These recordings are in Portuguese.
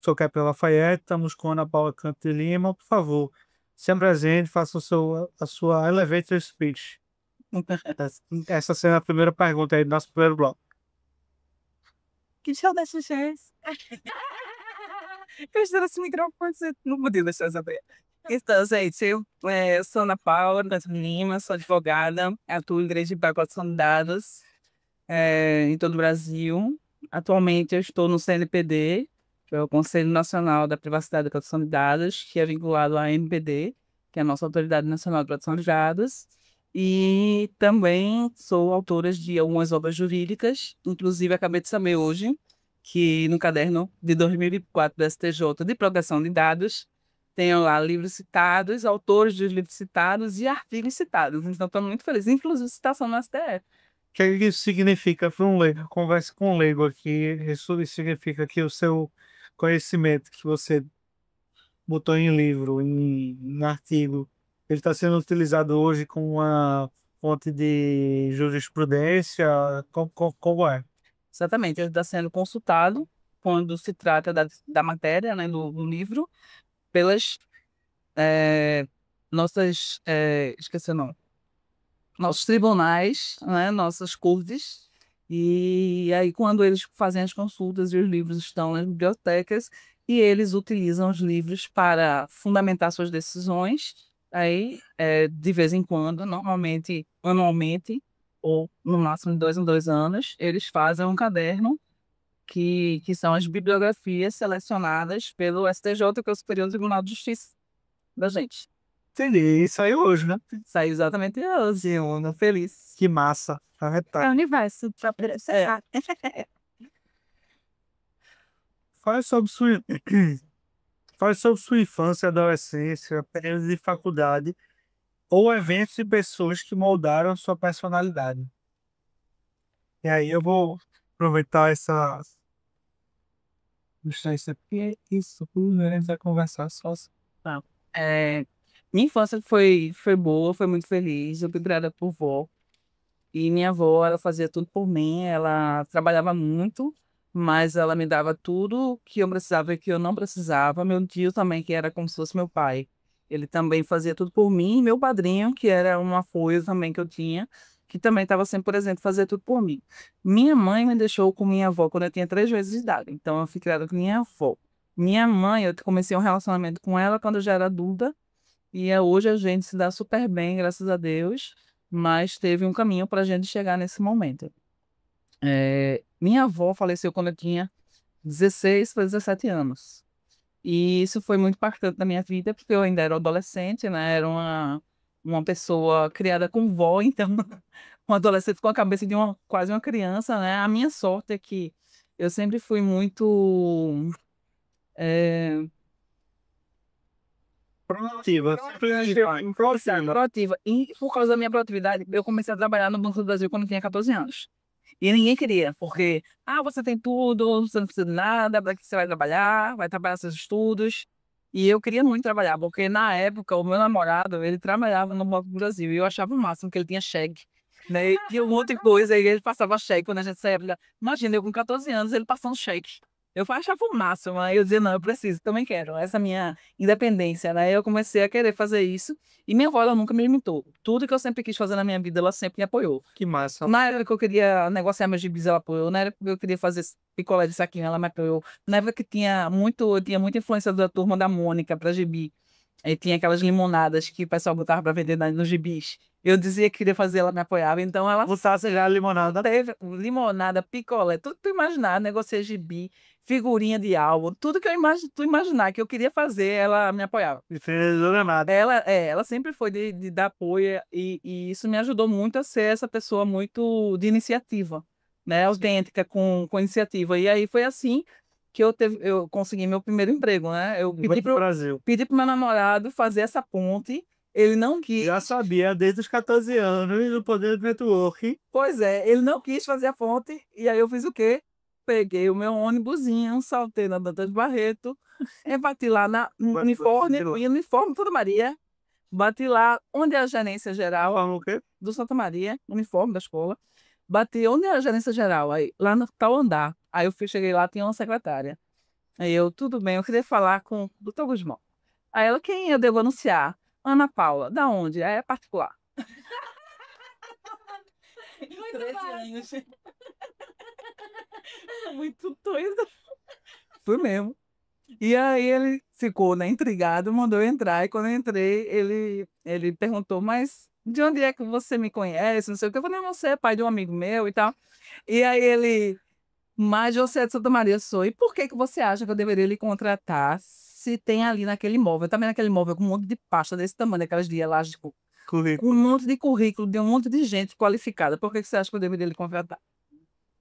Sou Capela Lafayette, estamos com Ana Paula Canto de Lima. Por favor, se apresente, faça a sua elevator speech. Essa será a primeira pergunta aí do nosso primeiro bloco. Que show dessas chance. Eu estou nesse microfone, você não podia deixar saber. Então, gente, eu sou Ana Paula Canto de Lima, sou advogada, atuo em direito de pacotes dados em todo o Brasil. Atualmente eu estou no CNPD, que é o Conselho Nacional da Privacidade e Proteção de Dados, que é vinculado à MPD, que é a nossa Autoridade Nacional de Proteção de Dados. E também sou autora de algumas obras jurídicas, inclusive acabei de saber hoje que no caderno de 2004 do STJ de Proteção de Dados tem lá livros citados, autores dos livros citados e artigos citados. Então, estou muito feliz, inclusive citação no STF. O que isso significa para um leigo? Converse com um leigo aqui. Isso significa que o seu conhecimento que você botou em livro, em artigo, ele está sendo utilizado hoje como uma fonte de jurisprudência? Como é? Exatamente, ele está sendo consultado quando se trata da matéria, né, do livro, pelas nossas, esqueci o nome, nossos tribunais, né, nossas cortes, e aí quando eles fazem as consultas e os livros estão nas bibliotecas, e eles utilizam os livros para fundamentar suas decisões, aí de vez em quando, normalmente anualmente, ou no máximo de 2 em 2 anos, eles fazem um caderno que são as bibliografias selecionadas pelo STJ, que é o Superior Tribunal de Justiça da gente. Entendi. Isso aí hoje, né? Saiu exatamente hoje, eu ando feliz. Que massa. É o universo para processar. Fale sobre sua, fale sobre sua infância, adolescência, período de faculdade ou eventos e pessoas que moldaram sua personalidade. E aí eu vou aproveitar essa distância aqui. Isso, a gente vai conversar só. Tá. É, minha infância foi boa, foi muito feliz. Eu fui criada por vó. E minha avó, ela fazia tudo por mim. Ela trabalhava muito, mas ela me dava tudo que eu precisava e que eu não precisava. Meu tio também, que era como se fosse meu pai. Ele também fazia tudo por mim. E meu padrinho, que era um apoio também que eu tinha, que também estava sempre presente, fazia tudo por mim. Minha mãe me deixou com minha avó quando eu tinha 3 meses de idade. Então, eu fui criada com minha avó. Minha mãe, eu comecei um relacionamento com ela quando eu já era adulta. E hoje a gente se dá super bem, graças a Deus, mas teve um caminho para a gente chegar nesse momento. Minha avó faleceu quando eu tinha 16 para 17 anos. E isso foi muito impactante na minha vida, porque eu ainda era adolescente, né? Era uma pessoa criada com vó, então, um adolescente com a cabeça de quase uma criança, né? A minha sorte é que eu sempre fui muito. eh, Proativa. Proativa. E por causa da minha proatividade, eu comecei a trabalhar no Banco do Brasil quando eu tinha 14 anos. E ninguém queria, porque, você tem tudo, você não precisa de nada, para que você vai trabalhar seus estudos. E eu queria muito trabalhar, porque na época o meu namorado, ele trabalhava no Banco do Brasil e eu achava o máximo que ele tinha cheque. Né? E um monte de coisa, e ele passava cheque quando a gente saía. Imagina, eu com 14 anos, ele passando cheque. Eu achava o máximo, aí eu dizia, não, eu preciso, também quero, essa minha independência, né? Eu comecei a querer fazer isso, e minha avó, ela nunca me limitou. Tudo que eu sempre quis fazer na minha vida, ela sempre me apoiou. Que massa. Na época que eu queria negociar meus gibis, ela apoiou. Na época que eu queria fazer picolé de saquinho, ela me apoiou. Na época que eu tinha muita influência da turma da Mônica para gibi. Aí tinha aquelas limonadas que o pessoal botava para vender nos gibis. Eu dizia que queria fazer, ela me apoiava. Então ela Botasse já a limonada. teve limonada, picolé, tudo que tu imaginar, negociei gibi, figurinha de álbum, tudo que tu imaginar que eu queria fazer, ela me apoiava. Empreendedora nada. Ela sempre foi de dar apoio e isso me ajudou muito a ser essa pessoa muito de iniciativa, né? Autêntica, com iniciativa. E aí foi assim que eu consegui meu primeiro emprego, né? Eu Foi pro Brasil. pedi pro meu namorado fazer essa ponte, ele não quis. Já sabia desde os 14 anos do poder do network. Pois é, ele não quis fazer a ponte, e aí eu fiz o quê? Peguei o meu ônibusinho, saltei na Dantas Barreto, bati lá no uniforme Santa Maria, bati lá onde é a gerência geral Falando o quê? do Santa Maria, uniforme da escola, bati onde é a gerência geral, aí lá no tal andar. Aí cheguei lá, tinha uma secretária. Aí eu, tudo bem, eu queria falar com o doutor Guzmão. Aí ela, quem eu devo anunciar? Ana Paula. Da onde? É particular. Muito 13 anos. Muito doido. Fui mesmo. E aí ele ficou, né, intrigado, mandou eu entrar. E quando eu entrei, ele perguntou, mas de onde é que você me conhece? Não sei o que. Eu falei, não, você é pai de um amigo meu e tal. E aí ele, mas você é de Santa Maria, sou. E por que que você acha que eu deveria lhe contratar se tem ali naquele imóvel? Também naquele imóvel com um monte de pasta desse tamanho, daquelas de elástico, com um Currículo. monte de currículo de um monte de gente qualificada. Por que que você acha que eu deveria lhe contratar?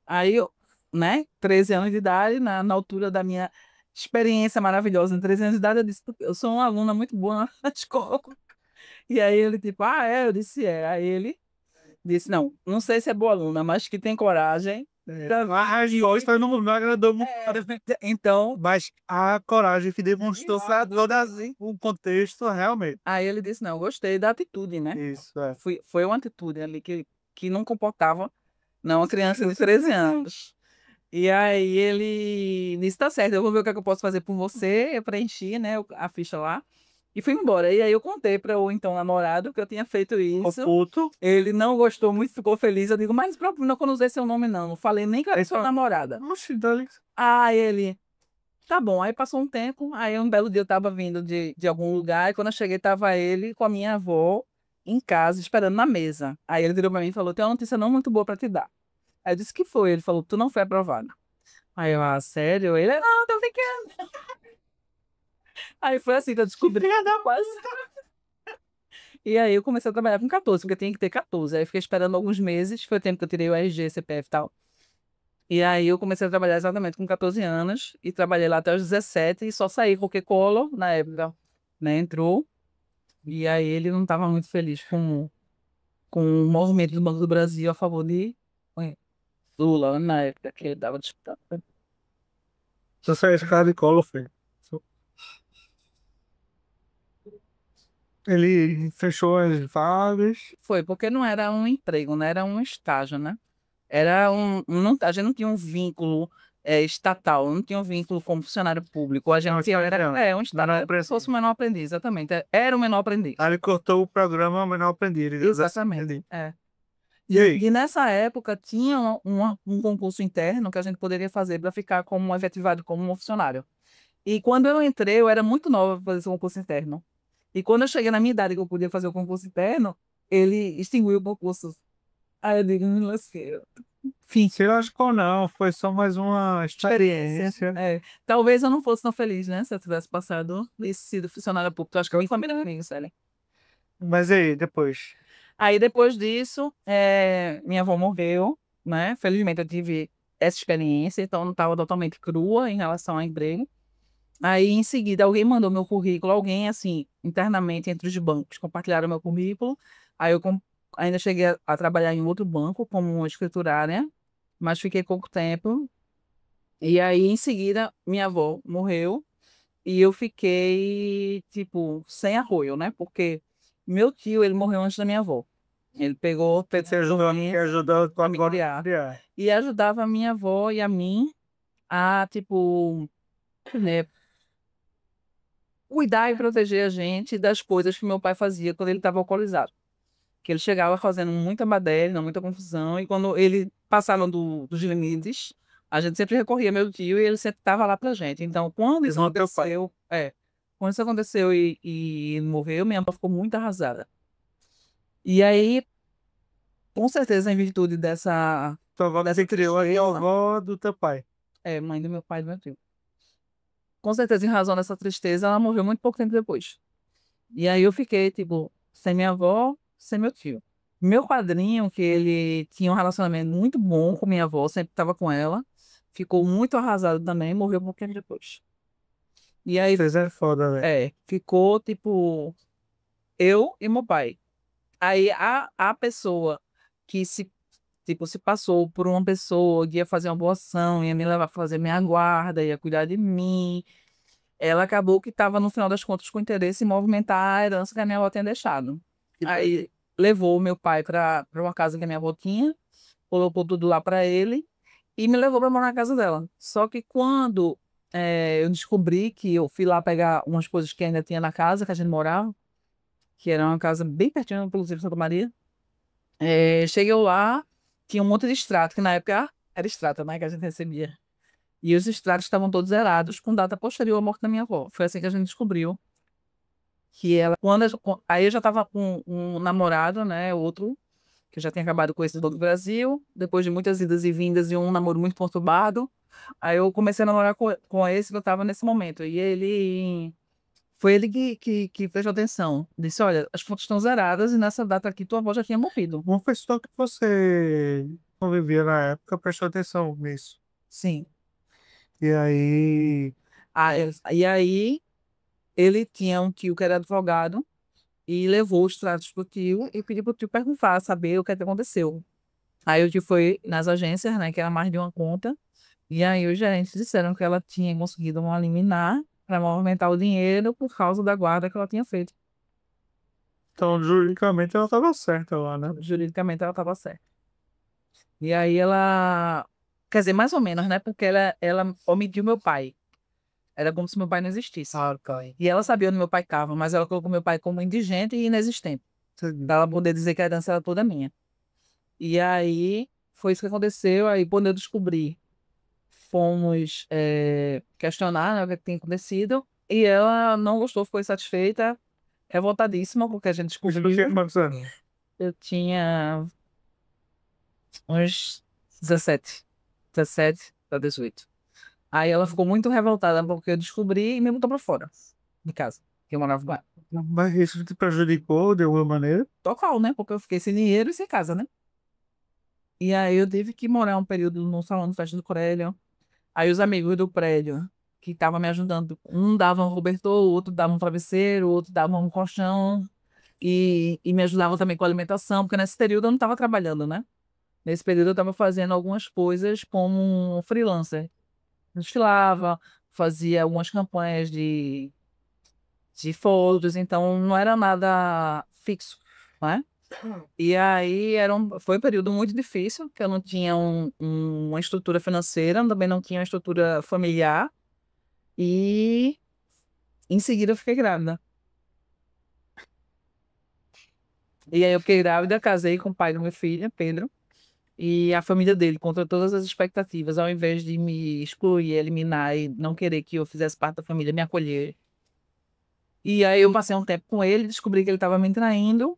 Aí eu, né, 13 anos de idade, na altura da minha experiência maravilhosa, em 13 anos de idade, eu disse, eu sou uma aluna muito boa na escola. E aí ele, tipo, ah, é? Eu disse, é. Aí ele disse, não, não sei se é boa aluna, mas que tem coragem. A resposta não agradou muito. Então, Mas a coragem que demonstrou todo assim, o contexto, realmente. aí ele disse, não, eu gostei da atitude, né? Isso, é. Foi uma atitude ali que não comportava, não, uma criança de 13 anos. E aí ele disse, tá certo, eu vou ver o que é que eu posso fazer por você. Eu preenchi, né, a ficha lá e fui embora. E aí eu contei para o então namorado que eu tinha feito O isso. puto. Ele não gostou muito, ficou feliz. Eu digo, mas próprio não, que eu não usei seu nome, não. Não falei nem que eu era sua namorada. Oxi, dali. Aí ele, tá bom. Aí passou um tempo, aí um belo dia eu tava vindo de algum lugar, e quando eu cheguei, tava ele com a minha avó em casa, esperando na mesa. Aí ele virou pra mim e falou, tem uma notícia não muito boa pra te dar. Aí eu disse, que foi? Ele falou, tu não foi aprovado. Aí eu, ah, sério? Ele, não, tô brincando. Aí foi assim que eu descobri. Filha da Quase. E aí eu comecei a trabalhar com 14, porque eu tinha que ter 14. Aí eu fiquei esperando alguns meses, foi o tempo que eu tirei o RG, CPF e tal. E aí eu comecei a trabalhar exatamente com 14 anos, e trabalhei lá até os 17, e só saí porque Collor, na época, né, entrou. E aí ele não estava muito feliz com o movimento do Banco do Brasil a favor de Lula, na época que ele estava disputando. Você saiu esse cara de colo, filho. Ele fechou as vagas. Foi, porque não era um emprego, né? Era um estágio, né? Era a gente não tinha um vínculo estatal, não tinha um vínculo como funcionário público. A Não, gente era um estágio, menor se fosse o menor aprendiz, exatamente. Era o menor aprendiz. Aí ele cortou o programa Menor Aprendiz. Exatamente. Entendi. É. E aí? E nessa época tinha um concurso interno que a gente poderia fazer para ficar como efetivado como um funcionário. E quando eu entrei, eu era muito nova para fazer esse concurso interno. E quando eu cheguei na minha idade que eu podia fazer o concurso interno, ele extinguiu o concurso. Aí eu digo, me lasquei. Fim. Se lascou não, foi só mais uma experiência. É. Talvez eu não fosse tão feliz, né? Se eu tivesse passado e sido funcionária pública. Eu acho que eu nem família comigo, sério. Mas e aí, depois? Aí depois disso, minha avó morreu, né? Felizmente eu tive essa experiência, então eu não estava totalmente crua em relação ao emprego. Aí em seguida alguém mandou meu currículo, alguém assim, internamente entre os bancos, compartilharam meu currículo. Aí eu ainda cheguei a trabalhar em outro banco como escriturária, mas fiquei pouco tempo. E aí em seguida minha avó morreu e eu fiquei tipo sem apoio, né? Porque meu tio, ele morreu antes da minha avó. Ele pegou, Você ajudou com familiar agora. e ajudava a minha avó e a mim a, tipo, né, cuidar e proteger a gente das coisas que meu pai fazia quando ele estava alcoolizado. Que ele chegava fazendo muita baderna, muita confusão, e quando ele passava dos limites, a gente sempre recorria ao meu tio e ele sempre estava lá pra gente. Então, quando isso Irmão do teu pai. aconteceu, quando isso aconteceu e ele morreu, minha avó ficou muito arrasada. E aí, com certeza, em virtude Tua avó que dessa você criou aí, a tristeza, avó do teu pai. mãe do meu pai e do meu tio. Com certeza, em razão dessa tristeza, ela morreu muito pouco tempo depois. E aí eu fiquei, tipo, sem minha avó, sem meu tio. Meu padrinho, que ele tinha um relacionamento muito bom com minha avó, sempre estava com ela, ficou muito arrasado também, morreu um pouquinho depois. E aí, Vocês é foda, velho. ficou, tipo, eu e meu pai. Aí a pessoa que se passou por uma pessoa que ia fazer uma boa ação, ia me levar para fazer minha guarda, ia cuidar de mim, ela acabou que estava, no final das contas, com interesse em movimentar a herança que a minha avó tinha deixado. Aí levou meu pai para uma casa que a minha avó tinha, colocou tudo lá para ele e me levou para morar na casa dela. Só que quando eu descobri que eu fui lá pegar umas coisas que ainda tinha na casa que a gente morava, que era uma casa bem pertinho, inclusive, de Santa Maria. Cheguei lá, tinha um monte de extrato, que na época era extrato, né, que a gente recebia. E os extratos estavam todos zerados, com data posterior à morte da minha avó. Foi assim que a gente descobriu que ela, aí eu já estava com um namorado, né, outro, que eu já tinha acabado com esse do Brasil, depois de muitas idas e vindas e um namoro muito conturbado. Aí eu comecei a namorar com esse que eu estava nesse momento. E foi ele que prestou atenção. Disse: Olha, as fotos estão zeradas e nessa data aqui tua avó já tinha morrido. Uma pessoa que você convivia na época prestou atenção nisso. Sim. E aí, E aí ele tinha um tio que era advogado e levou os tratos pro tio e pediu pro tio perguntar, saber o que aconteceu. Aí o tio foi nas agências, né, que era mais de uma conta, e aí os gerentes disseram que ela tinha conseguido uma liminar para movimentar o dinheiro por causa da guarda que ela tinha feito. então, juridicamente ela estava certa lá, né? Juridicamente ela estava certa. E aí ela, quer dizer, mais ou menos, né, porque ela omitiu meu pai. Era como se meu pai não existisse. Ah, ok. E ela sabia onde meu pai estava, mas ela colocou meu pai como indigente e inexistente, Entendi. para ela poder dizer que a herança era toda minha. E aí foi isso que aconteceu. Aí, quando eu descobri, fomos questionar, né, o que tinha acontecido. E ela não gostou, ficou insatisfeita, revoltadíssima, porque a gente Isso não tinha descobriu. quantos anos? Eu tinha uns 17 para 18. Aí ela ficou muito revoltada porque eu descobri e me botou pra fora de casa, que eu morava com ela. Mas isso te prejudicou de alguma maneira? Total, né? Porque eu fiquei sem dinheiro e sem casa, né? E aí eu tive que morar um período no salão de festa do prédio. Aí os amigos do prédio que estavam me ajudando, um dava um cobertor, o outro dava um travesseiro, o outro dava um colchão e me ajudavam também com a alimentação, porque nesse período eu não estava trabalhando, né? Nesse período eu estava fazendo algumas coisas como um freelancer. Desfilava, fazia algumas campanhas de fotos, então não era nada fixo, né? E aí foi um período muito difícil, que eu não tinha uma estrutura financeira, também não tinha uma estrutura familiar, e em seguida eu fiquei grávida. E aí eu fiquei grávida, casei com o pai do meu filho, Pedro, e a família dele, contra todas as expectativas, ao invés de me excluir, eliminar e não querer que eu fizesse parte da família, me acolher. E aí eu passei um tempo com ele, descobri que ele estava me traindo,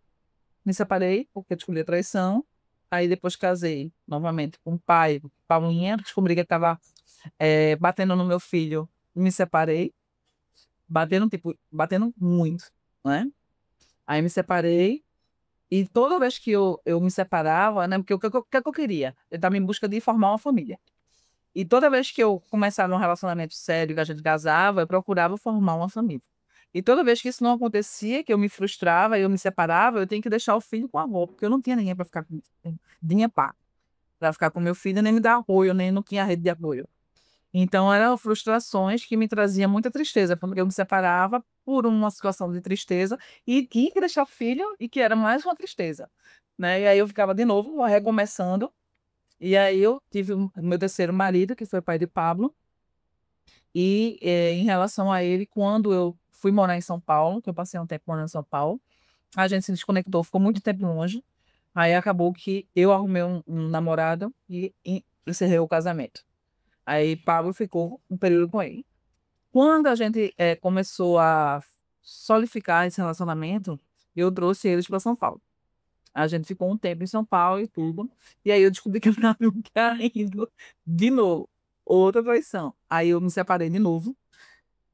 me separei, porque descobri a traição. Aí depois casei novamente com o pai, Paulinha, descobri que ele estava batendo no meu filho, me separei, batendo muito, né? Aí me separei, e toda vez que eu me separava, né? Porque o que eu queria? Eu estava em busca de formar uma família. E toda vez que eu começava um relacionamento sério, que a gente casava, eu procurava formar uma família. E toda vez que isso não acontecia, que eu me frustrava, eu me separava, eu tinha que deixar o filho com a avó, porque eu não tinha ninguém para ficar com minha pá, para ficar com meu filho, nem me dar apoio, nem não tinha rede de apoio. Então eram frustrações que me traziam muita tristeza, porque eu me separava por uma situação de tristeza e tinha que deixar o filho e que era mais uma tristeza, né? E aí eu ficava de novo recomeçando. E aí eu tive o meu terceiro marido, que foi pai de Pablo, e em relação a ele, quando eu fui morar em São Paulo, que eu passei um tempo morando em São Paulo, a gente se desconectou, ficou muito tempo longe. Aí acabou que eu arrumei um namorado e encerrei o casamento. Aí Pablo ficou um período com ele. Quando a gente começou a solidificar esse relacionamento, eu trouxe eles para São Paulo. A gente ficou um tempo em São Paulo e tudo. E aí eu descobri que eu estava caindo de novo. Outra traição. Aí eu me separei de novo.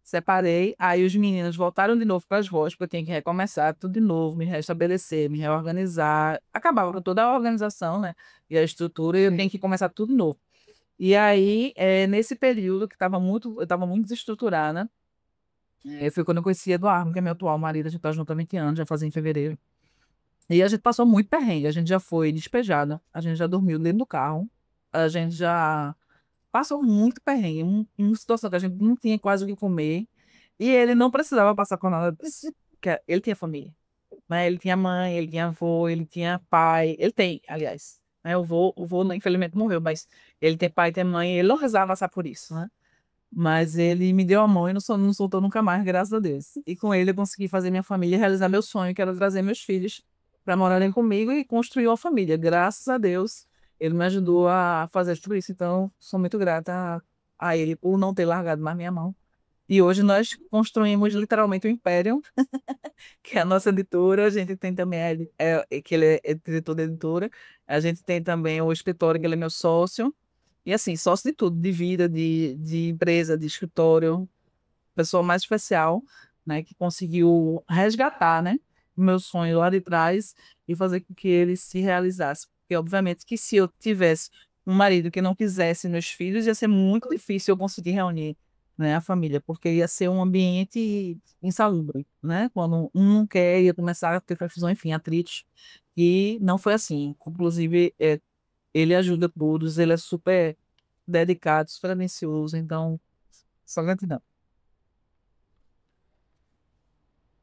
Separei. Aí os meninos voltaram de novo para as vozes, porque eu tinha que recomeçar tudo de novo, me restabelecer, me reorganizar. Acabava com toda a organização, né? E a estrutura, e eu tenho que começar tudo de novo. E aí, nesse período que eu estava muito desestruturada, foi quando eu conheci Eduardo, que é meu atual marido. A gente está junto há 20 anos, já fazia em fevereiro. E a gente passou muito perrengue, a gente já foi despejada, a gente já dormiu dentro do carro, a gente já passou muito perrengue, uma situação que a gente não tinha quase o que comer, e ele não precisava passar por nada disso, porque ele tinha família, né? Ele tinha mãe, ele tinha avô, ele tinha pai, ele tem, aliás, né? O vô, infelizmente morreu, mas ele tem pai, tem mãe, ele não precisava passar por isso, né? Mas ele me deu a mão e não soltou nunca mais, graças a Deus. E com ele eu consegui fazer minha família realizar meu sonho, que era trazer meus filhos para morarem comigo e construir uma família. Graças a Deus, ele me ajudou a fazer tudo isso. Então, sou muito grata a ele por não ter largado mais minha mão. E hoje nós construímos literalmente um império, que é a nossa editora. A gente tem também, que ele é diretor da editora. A gente tem também o escritório, que ele é meu sócio. E assim, sócio de tudo, de vida, de empresa, de escritório. Pessoa mais especial, né? Que conseguiu resgatar, né? O meu sonho lá de trás e fazer com que ele se realizasse. Porque, obviamente, que se eu tivesse um marido que não quisesse meus filhos, ia ser muito difícil eu conseguir reunir, né, a família, porque ia ser um ambiente insalubre, né? Quando um não quer, ia começar a ter confusão, enfim, atritos. E não foi assim. Inclusive, ele ajuda todos, ele é super dedicado, super atencioso, então, só gratidão.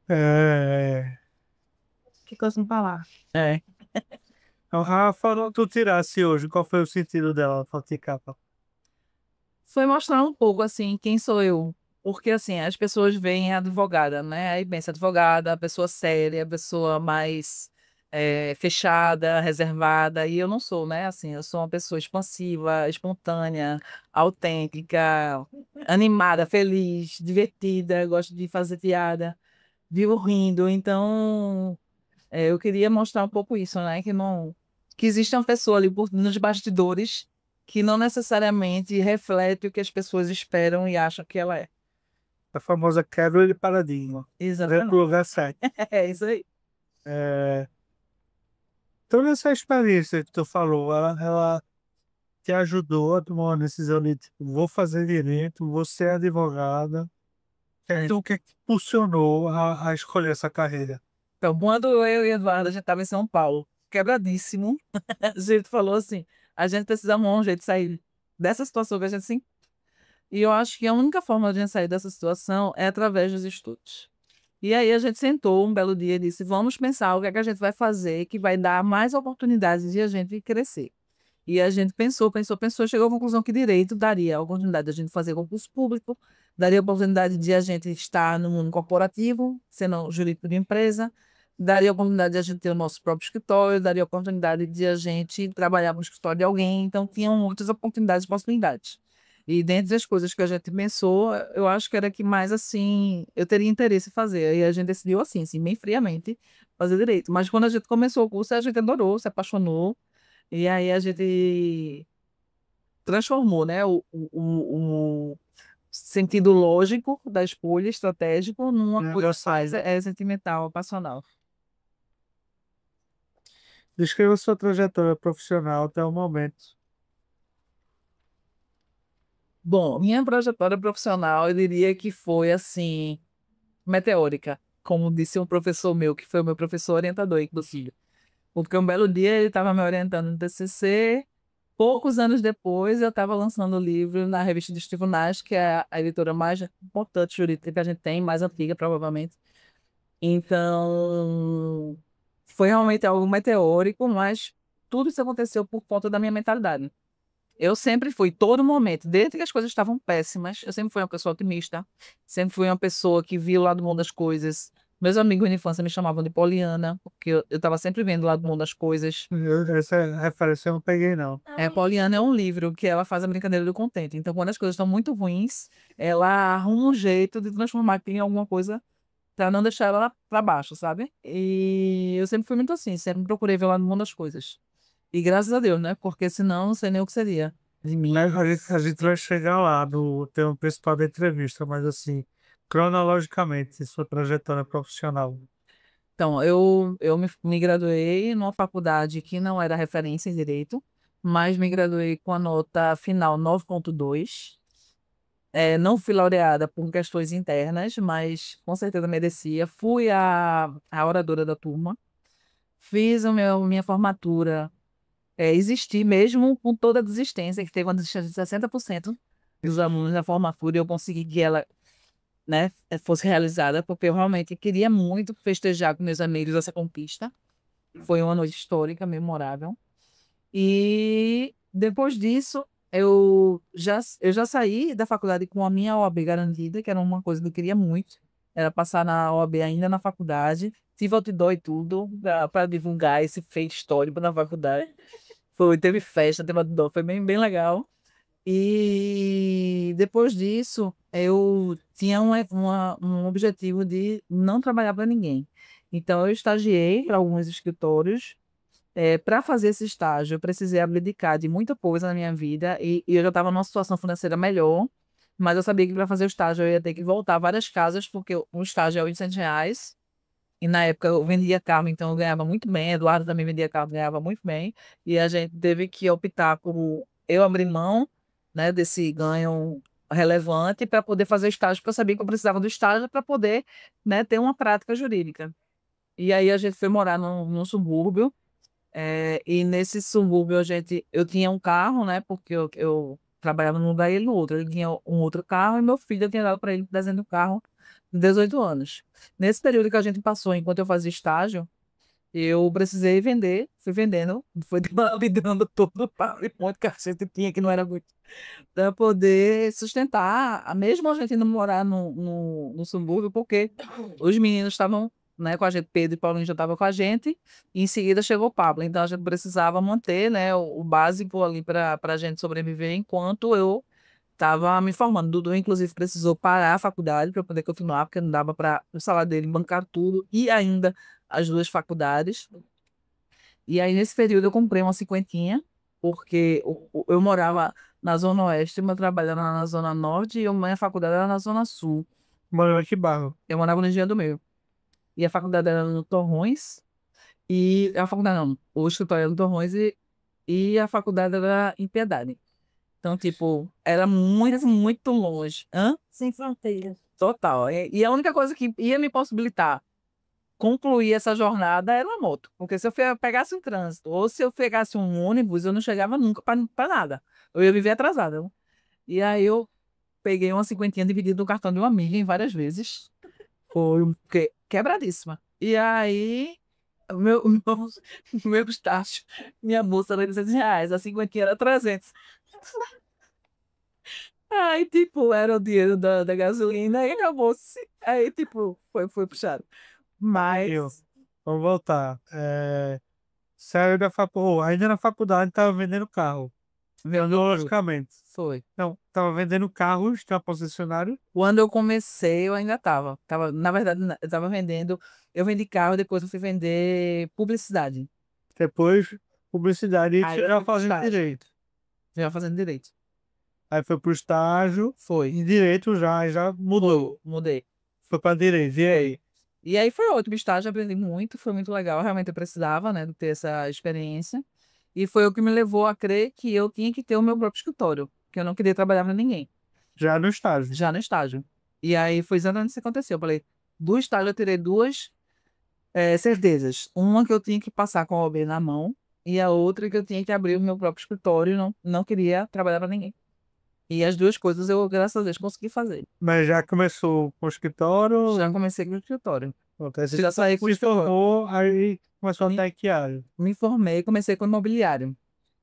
É, Que coisa não falar. É. o Rafa, não tu tirasse hoje, qual foi o sentido dela, Faticapa? Foi mostrar um pouco, assim, quem sou eu. Porque, assim, as pessoas veem a advogada, né? Aí pensa advogada, a pessoa séria, a pessoa mais fechada, reservada. E eu não sou, né? Assim, eu sou uma pessoa expansiva, espontânea, autêntica, animada, feliz, divertida, gosto de fazer piada, vivo rindo. Então, eu queria mostrar um pouco isso, né? Que existe uma pessoa ali nos bastidores que não necessariamente reflete o que as pessoas esperam e acham que ela é. A famosa quebra de paradigma. Veio pro Exatamente. lugar certo. É isso aí. É, toda essa experiência que tu falou, ela te ajudou a tomar uma decisão de, tipo, vou fazer direito, vou ser advogada. É. Então, o que é que te impulsionou a escolher essa carreira? Então, quando eu e Eduardo, a gente estava em São Paulo, quebradíssimo, a gente falou assim, a gente precisa arrumar um jeito de sair dessa situação que a gente se... E eu acho que a única forma de a gente sair dessa situação é através dos estudos. E aí a gente sentou um belo dia e disse, vamos pensar o que é que a gente vai fazer que vai dar mais oportunidades de a gente crescer. E a gente pensou, pensou, pensou, chegou à conclusão que direito daria a oportunidade de a gente fazer concurso público, daria a oportunidade de a gente estar no mundo corporativo, sendo jurídico de empresa, daria a oportunidade de a gente ter o nosso próprio escritório, daria a oportunidade de a gente trabalhar no escritório de alguém, então tinham muitas oportunidades e possibilidades. E dentre as coisas que a gente pensou, eu acho que era que mais assim, eu teria interesse em fazer. E a gente decidiu assim, bem friamente, fazer direito. Mas quando a gente começou o curso, a gente adorou, se apaixonou. E aí a gente transformou, né, o sentido lógico da escolha, estratégico, numa coisa mais sentimental, passional. Descreva sua trajetória profissional até o momento. Bom, minha trajetória profissional, eu diria que foi assim, meteórica, como disse um professor meu, que foi o meu professor orientador, inclusive. Porque um belo dia ele estava me orientando no TCC. Poucos anos depois, eu estava lançando o livro na revista dos Tribunais, que é a editora mais importante jurídica que a gente tem, mais antiga, provavelmente. Então, foi realmente algo meteórico, mas tudo isso aconteceu por conta da minha mentalidade. Eu sempre fui, todo momento, desde que as coisas estavam péssimas, eu sempre fui uma pessoa otimista, sempre fui uma pessoa que via o lado bom das coisas. Meus amigos de infância me chamavam de Poliana, porque eu estava sempre vendo o lado bom das coisas. Essa referência eu não peguei, não. Poliana é um livro que ela faz a brincadeira do contente. Então, quando as coisas estão muito ruins, ela arruma um jeito de transformar aquilo em alguma coisa para não deixar ela para baixo, sabe? E eu sempre fui muito assim, sempre procurei ver o lado bom das coisas. E graças a Deus, né? Porque senão não sei nem o que seria de mim. Né, a gente vai chegar lá no tema principal da entrevista, mas assim, cronologicamente, sua trajetória profissional. Então, eu me graduei numa faculdade que não era referência em direito, mas me graduei com a nota final 9,2. Não fui laureada por questões internas, mas com certeza merecia. Fui a oradora da turma, fiz minha formatura, existi mesmo com toda a desistência, que teve uma desistência de 60% dos alunos da formatura, e eu consegui que ela, né, fosse realizada, porque eu realmente queria muito festejar com meus amigos essa conquista. Foi uma noite histórica, memorável. E depois disso, eu já saí da faculdade com a minha OAB garantida, que era uma coisa que eu queria muito. Era passar na OAB ainda na faculdade. Tive outdoor e tudo para divulgar esse feito histórico na faculdade. Teve festa, teve outdoor, foi bem, bem legal. E depois disso, eu tinha um objetivo de não trabalhar para ninguém. Então, eu estagiei para alguns escritórios. Para fazer esse estágio, eu precisei abdicar de muita coisa na minha vida e eu já estava numa situação financeira melhor, mas eu sabia que para fazer o estágio eu ia ter que voltar várias casas, porque o estágio é R$ 800. E na época eu vendia carro, então eu ganhava muito bem. Eduardo também vendia carro, ganhava muito bem. E a gente teve que optar por eu abrir mão, né, desse ganho relevante para poder fazer o estágio, porque eu sabia que eu precisava do estágio para poder, né, ter uma prática jurídica. E aí a gente foi morar num subúrbio, e nesse subúrbio eu tinha um carro, né, porque eu trabalhava num lugar e ele no outro. Ele tinha um outro carro e meu filho eu tinha dado para ele desenho do carro de 18 anos. Nesse período que a gente passou, enquanto eu fazia estágio, eu precisei vender, fui vendendo, foi dilapidando todo o patrimônio que a gente tinha, que não era muito, para poder sustentar, mesmo a gente indo morar no subúrbio, porque os meninos estavam, né, com a gente, Pedro e Paulinho já estavam com a gente, e em seguida chegou o Pablo, então a gente precisava manter, né, o básico ali para a gente sobreviver enquanto eu estava me formando. Dudu, inclusive, precisou parar a faculdade para poder continuar, porque não dava para o salário dele bancar tudo e ainda as duas faculdades. E aí, nesse período, eu comprei uma cinquentinha, porque eu morava na Zona Oeste, meu trabalho era na Zona Norte e a minha faculdade era na Zona Sul. Mano, que barro. Eu morava no Engenho do Meio. E a faculdade era no Torrões, e a faculdade não, o escritório era no Torrões e a faculdade era em Piedade. Então, tipo, era muito, muito longe. Hã? Sem fronteiras. Total. E a única coisa que ia me possibilitar concluir essa jornada era uma moto. Porque se eu pegasse um trânsito ou se eu pegasse um ônibus, eu não chegava nunca para nada. Eu ia viver atrasada. E aí eu peguei uma cinquentinha dividida no cartão de uma amiga em várias vezes. Quebradíssima. E aí, meu estágio, minha bolsa era R$ 200, a cinquentinha era 300. Aí, tipo, era o dinheiro da gasolina e acabou-se. Aí, tipo, foi puxado. Eu. Mas, Vamos voltar. Saiu da faculdade. Ainda na faculdade tava vendendo carro. vendo Logicamente. foi. Não, tava vendendo carros, tinha concessionário. Quando eu comecei, eu ainda tava. Na verdade, eu tava vendendo. Eu vendi carro, depois eu fui vender publicidade. Depois, publicidade e Aí eu já fui pro fazendo estágio. direito. Já fazendo direito. Aí foi pro estágio. Foi. Em direito já mudou. Mudei. Foi pra direito. E aí? E aí foi ótimo estágio, aprendi muito, foi muito legal. Realmente eu precisava, né, de ter essa experiência. E foi o que me levou a crer que eu tinha que ter o meu próprio escritório, que eu não queria trabalhar para ninguém, Já no estágio. já no estágio. E aí foi exatamente isso que aconteceu. Eu falei, do estágio eu tirei duas certezas. Uma que eu tinha que passar com a OAB na mão e a outra que eu tinha que abrir o meu próprio escritório e não queria trabalhar para ninguém. E as duas coisas eu, graças a Deus, consegui fazer. Mas já começou com o escritório. Já comecei com o escritório. Pronto, aí você Já saí com o se escritório. formou, aí começou a ter que área. Me formei, comecei com imobiliário.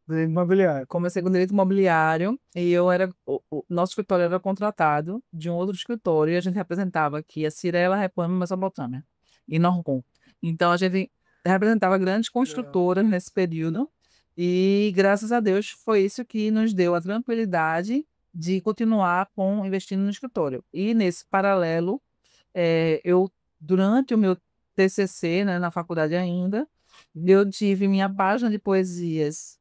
Imobiliário. Comecei com direito imobiliário e o nosso escritório era contratado de um outro escritório e a gente representava aqui a Cirela, Repame, Mesopotâmia e Norcom. Então a gente representava grandes construtoras nesse período e graças a Deus foi isso que nos deu a tranquilidade de continuar investindo no escritório. E nesse paralelo, eu durante o meu TCC, né, na faculdade ainda, eu tive minha página de poesias,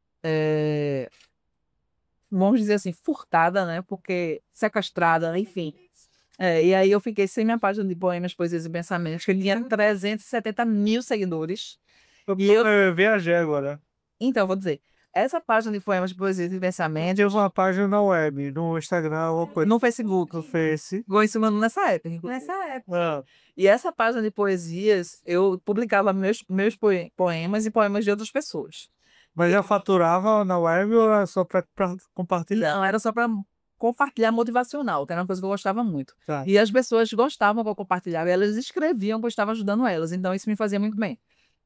vamos dizer assim, furtada, né? Porque sequestrada, né, enfim. E aí eu fiquei sem minha página de poemas, poesias e pensamentos, que tinha 370 mil seguidores. E Eu viajei agora. Então, eu vou dizer, essa página de poemas, poesias e pensamentos, Tive uma página na web, no Instagram, ou coisa. no Facebook, No Face. conheci nessa época, inclusive. Nessa época. Ah, E essa página de poesias, eu publicava meus poemas e poemas de outras pessoas. mas já faturava na web ou era só pra compartilhar? Não, era só para compartilhar motivacional, que era uma coisa que eu gostava muito. Tá. E as pessoas gostavam que eu compartilhava, elas escreviam que eu estava ajudando elas, então isso me fazia muito bem.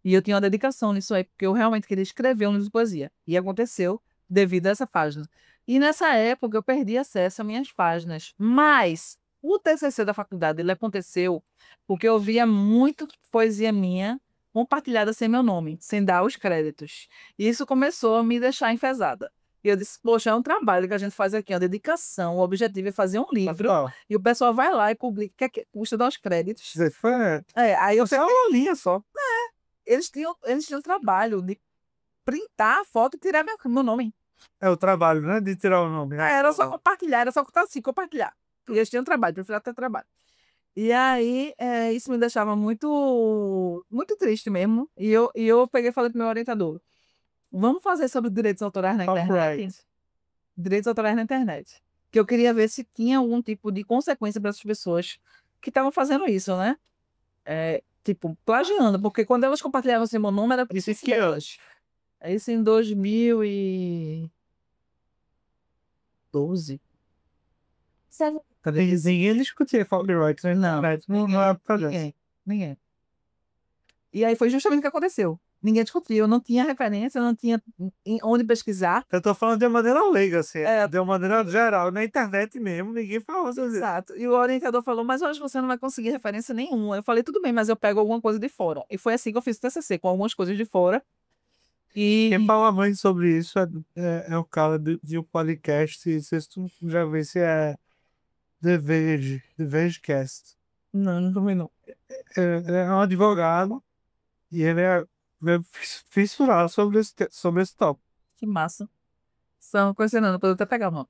E eu tinha uma dedicação nisso aí, porque eu realmente queria escrever um livro de poesia. E aconteceu devido a essa página. E nessa época eu perdi acesso às minhas páginas. Mas o TCC da faculdade ele aconteceu porque eu via muito poesia minha compartilhada sem meu nome, sem dar os créditos. E isso começou a me deixar enfesada. E eu disse, poxa, é um trabalho que a gente faz aqui, é uma dedicação. O objetivo é fazer um livro. E o pessoal vai lá e publica, que custa dar os créditos. Você foi. Aí eu Você é uma linha só. eles tinham trabalho de printar a foto e tirar meu nome. É o trabalho, né? De tirar o nome. Né? Era só compartilhar, era só assim, compartilhar. E eles tinham trabalho, preferia ter trabalho. E aí, isso me deixava muito, muito triste mesmo. E eu peguei e falei pro meu orientador, vamos fazer sobre direitos autorais na internet? Direitos autorais na internet. Que eu queria ver se tinha algum tipo de consequência para essas pessoas que estavam fazendo isso, né? Tipo, plagiando, porque quando elas compartilhavam assim, meu nome era Isso que elas. isso em 2012. Ninguém discutia copyright, né? Não é pra Ninguém. E aí foi justamente o que aconteceu. Ninguém discutiu, eu não tinha referência, eu não tinha onde pesquisar. Eu tô falando de uma maneira leiga, assim. De uma maneira geral. Na internet mesmo, ninguém falou sobre isso. Exato. E o orientador falou, mas hoje você não vai conseguir referência nenhuma. Eu falei, tudo bem, mas eu pego alguma coisa de fora. E foi assim que eu fiz o TCC, com algumas coisas de fora. Quem fala mais sobre isso é o cara de um podcast. Não sei se tu já viu, se é The Vegecast. Não, não também não. É um advogado e ele é fissurado sobre esse tópico. Que massa. São coisas não, depois eu até pegar o nome.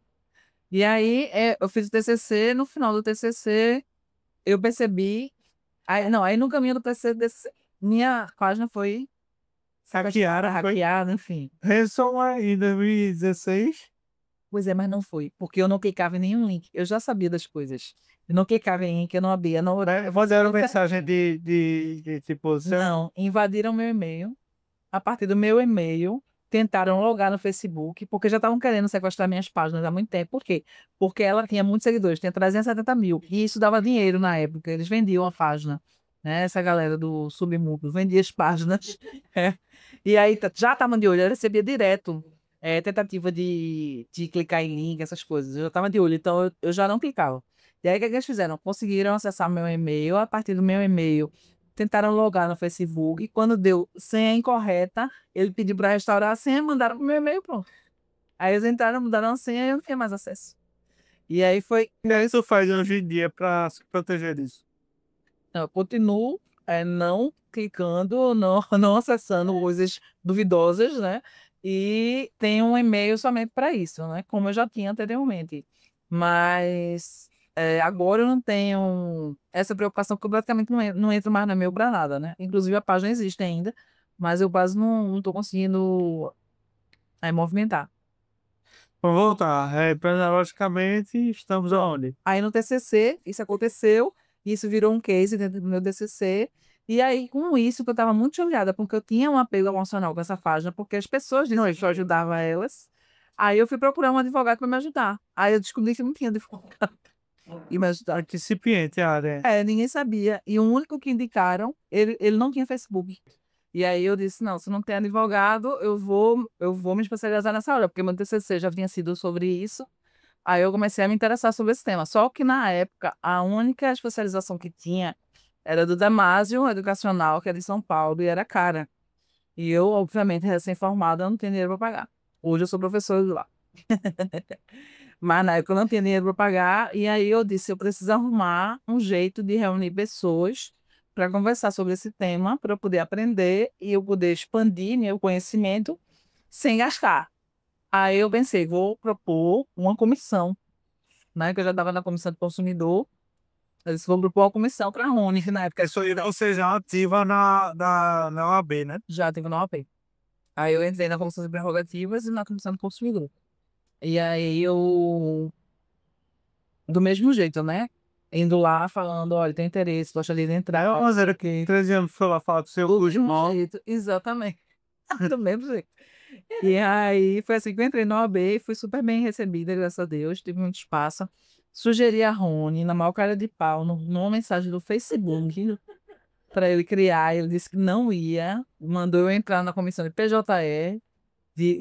E aí, eu fiz o TCC, no final do TCC, eu percebi... Aí no caminho do TCC, minha página foi hackeada, enfim. Ransomware em 2016. Pois é, mas não foi, porque eu não clicava em nenhum link. Eu já sabia das coisas. Eu não clicava em link, eu não abria. Não, Fizeram mensagem de tipo... não, invadiram meu e-mail. A partir do meu e-mail, tentaram logar no Facebook, porque já estavam querendo sequestrar minhas páginas há muito tempo. Por quê? Porque ela tinha muitos seguidores, tinha 370 mil. E isso dava dinheiro na época. Eles vendiam a página. Né? Essa galera do Submundo vendia as páginas. E aí já estavam de olho, eu recebia direto tentativa de clicar em link, essas coisas. Eu já estava de olho, então eu já não clicava. E aí o que eles fizeram? Conseguiram acessar meu e-mail, a partir do meu e-mail, tentaram logar no Facebook, e quando deu senha incorreta, ele pediu para restaurar a senha e mandaram pro meu e-mail, pronto. Aí eles entraram, mudaram a senha e eu não tinha mais acesso. E aí foi. E aí isso faz hoje em dia para se proteger disso? Eu continuo não clicando, não acessando coisas duvidosas, né? E tenho um e-mail somente para isso, né? Como eu já tinha anteriormente. Mas agora eu não tenho essa preocupação, porque eu praticamente não entro mais no e-mail para nada, né? Inclusive a página existe ainda, mas eu quase não estou conseguindo movimentar. Vamos voltar. Cronologicamente, estamos aonde? Aí no TCC, isso aconteceu, isso virou um case dentro do meu TCC, e aí com isso que eu estava muito chateada, porque eu tinha um apego emocional com essa página, porque as pessoas diziam que eu ajudava elas, aí eu fui procurar um advogado para me ajudar. Aí eu descobri que não tinha advogado e me ajudar. Incipiente a área. Ninguém sabia, e o único que indicaram, ele não tinha Facebook. E aí eu disse, não, se não tem advogado, eu vou me especializar nessa área, porque meu TCC já tinha sido sobre isso. Aí eu comecei a me interessar sobre esse tema. Só que na época, a única especialização que tinha era do Damásio Educacional, que é de São Paulo, e era cara. E eu, obviamente, recém-formada, não tinha dinheiro para pagar. Hoje eu sou professora de lá. Mas na época eu não tinha dinheiro para pagar, e aí eu disse, eu preciso arrumar um jeito de reunir pessoas para conversar sobre esse tema, para eu poder aprender e eu poder expandir meu conhecimento sem gastar. Aí eu pensei, vou propor uma comissão, né? Que eu já estava na comissão do consumidor. Eu disse, vou propor uma comissão para a Rony, que na época Ou seja, ativa na OAB, né? já teve no OAB. Aí eu entrei na comissão de prerrogativas e na comissão do consumidor. E aí eu, do mesmo jeito, né? Indo lá falando, olha, tem interesse, gostaria de entrar. Mas era que 13 anos foi lá falar com o seu Do mesmo jeito, exatamente. Do mesmo jeito. E aí foi assim que eu entrei no OAB, fui super bem recebida, graças a Deus, tive muito espaço. Sugeri a Rony, na maior cara de pau, numa mensagem do Facebook, para ele criar. Ele disse que não ia, mandou eu entrar na comissão de PJE.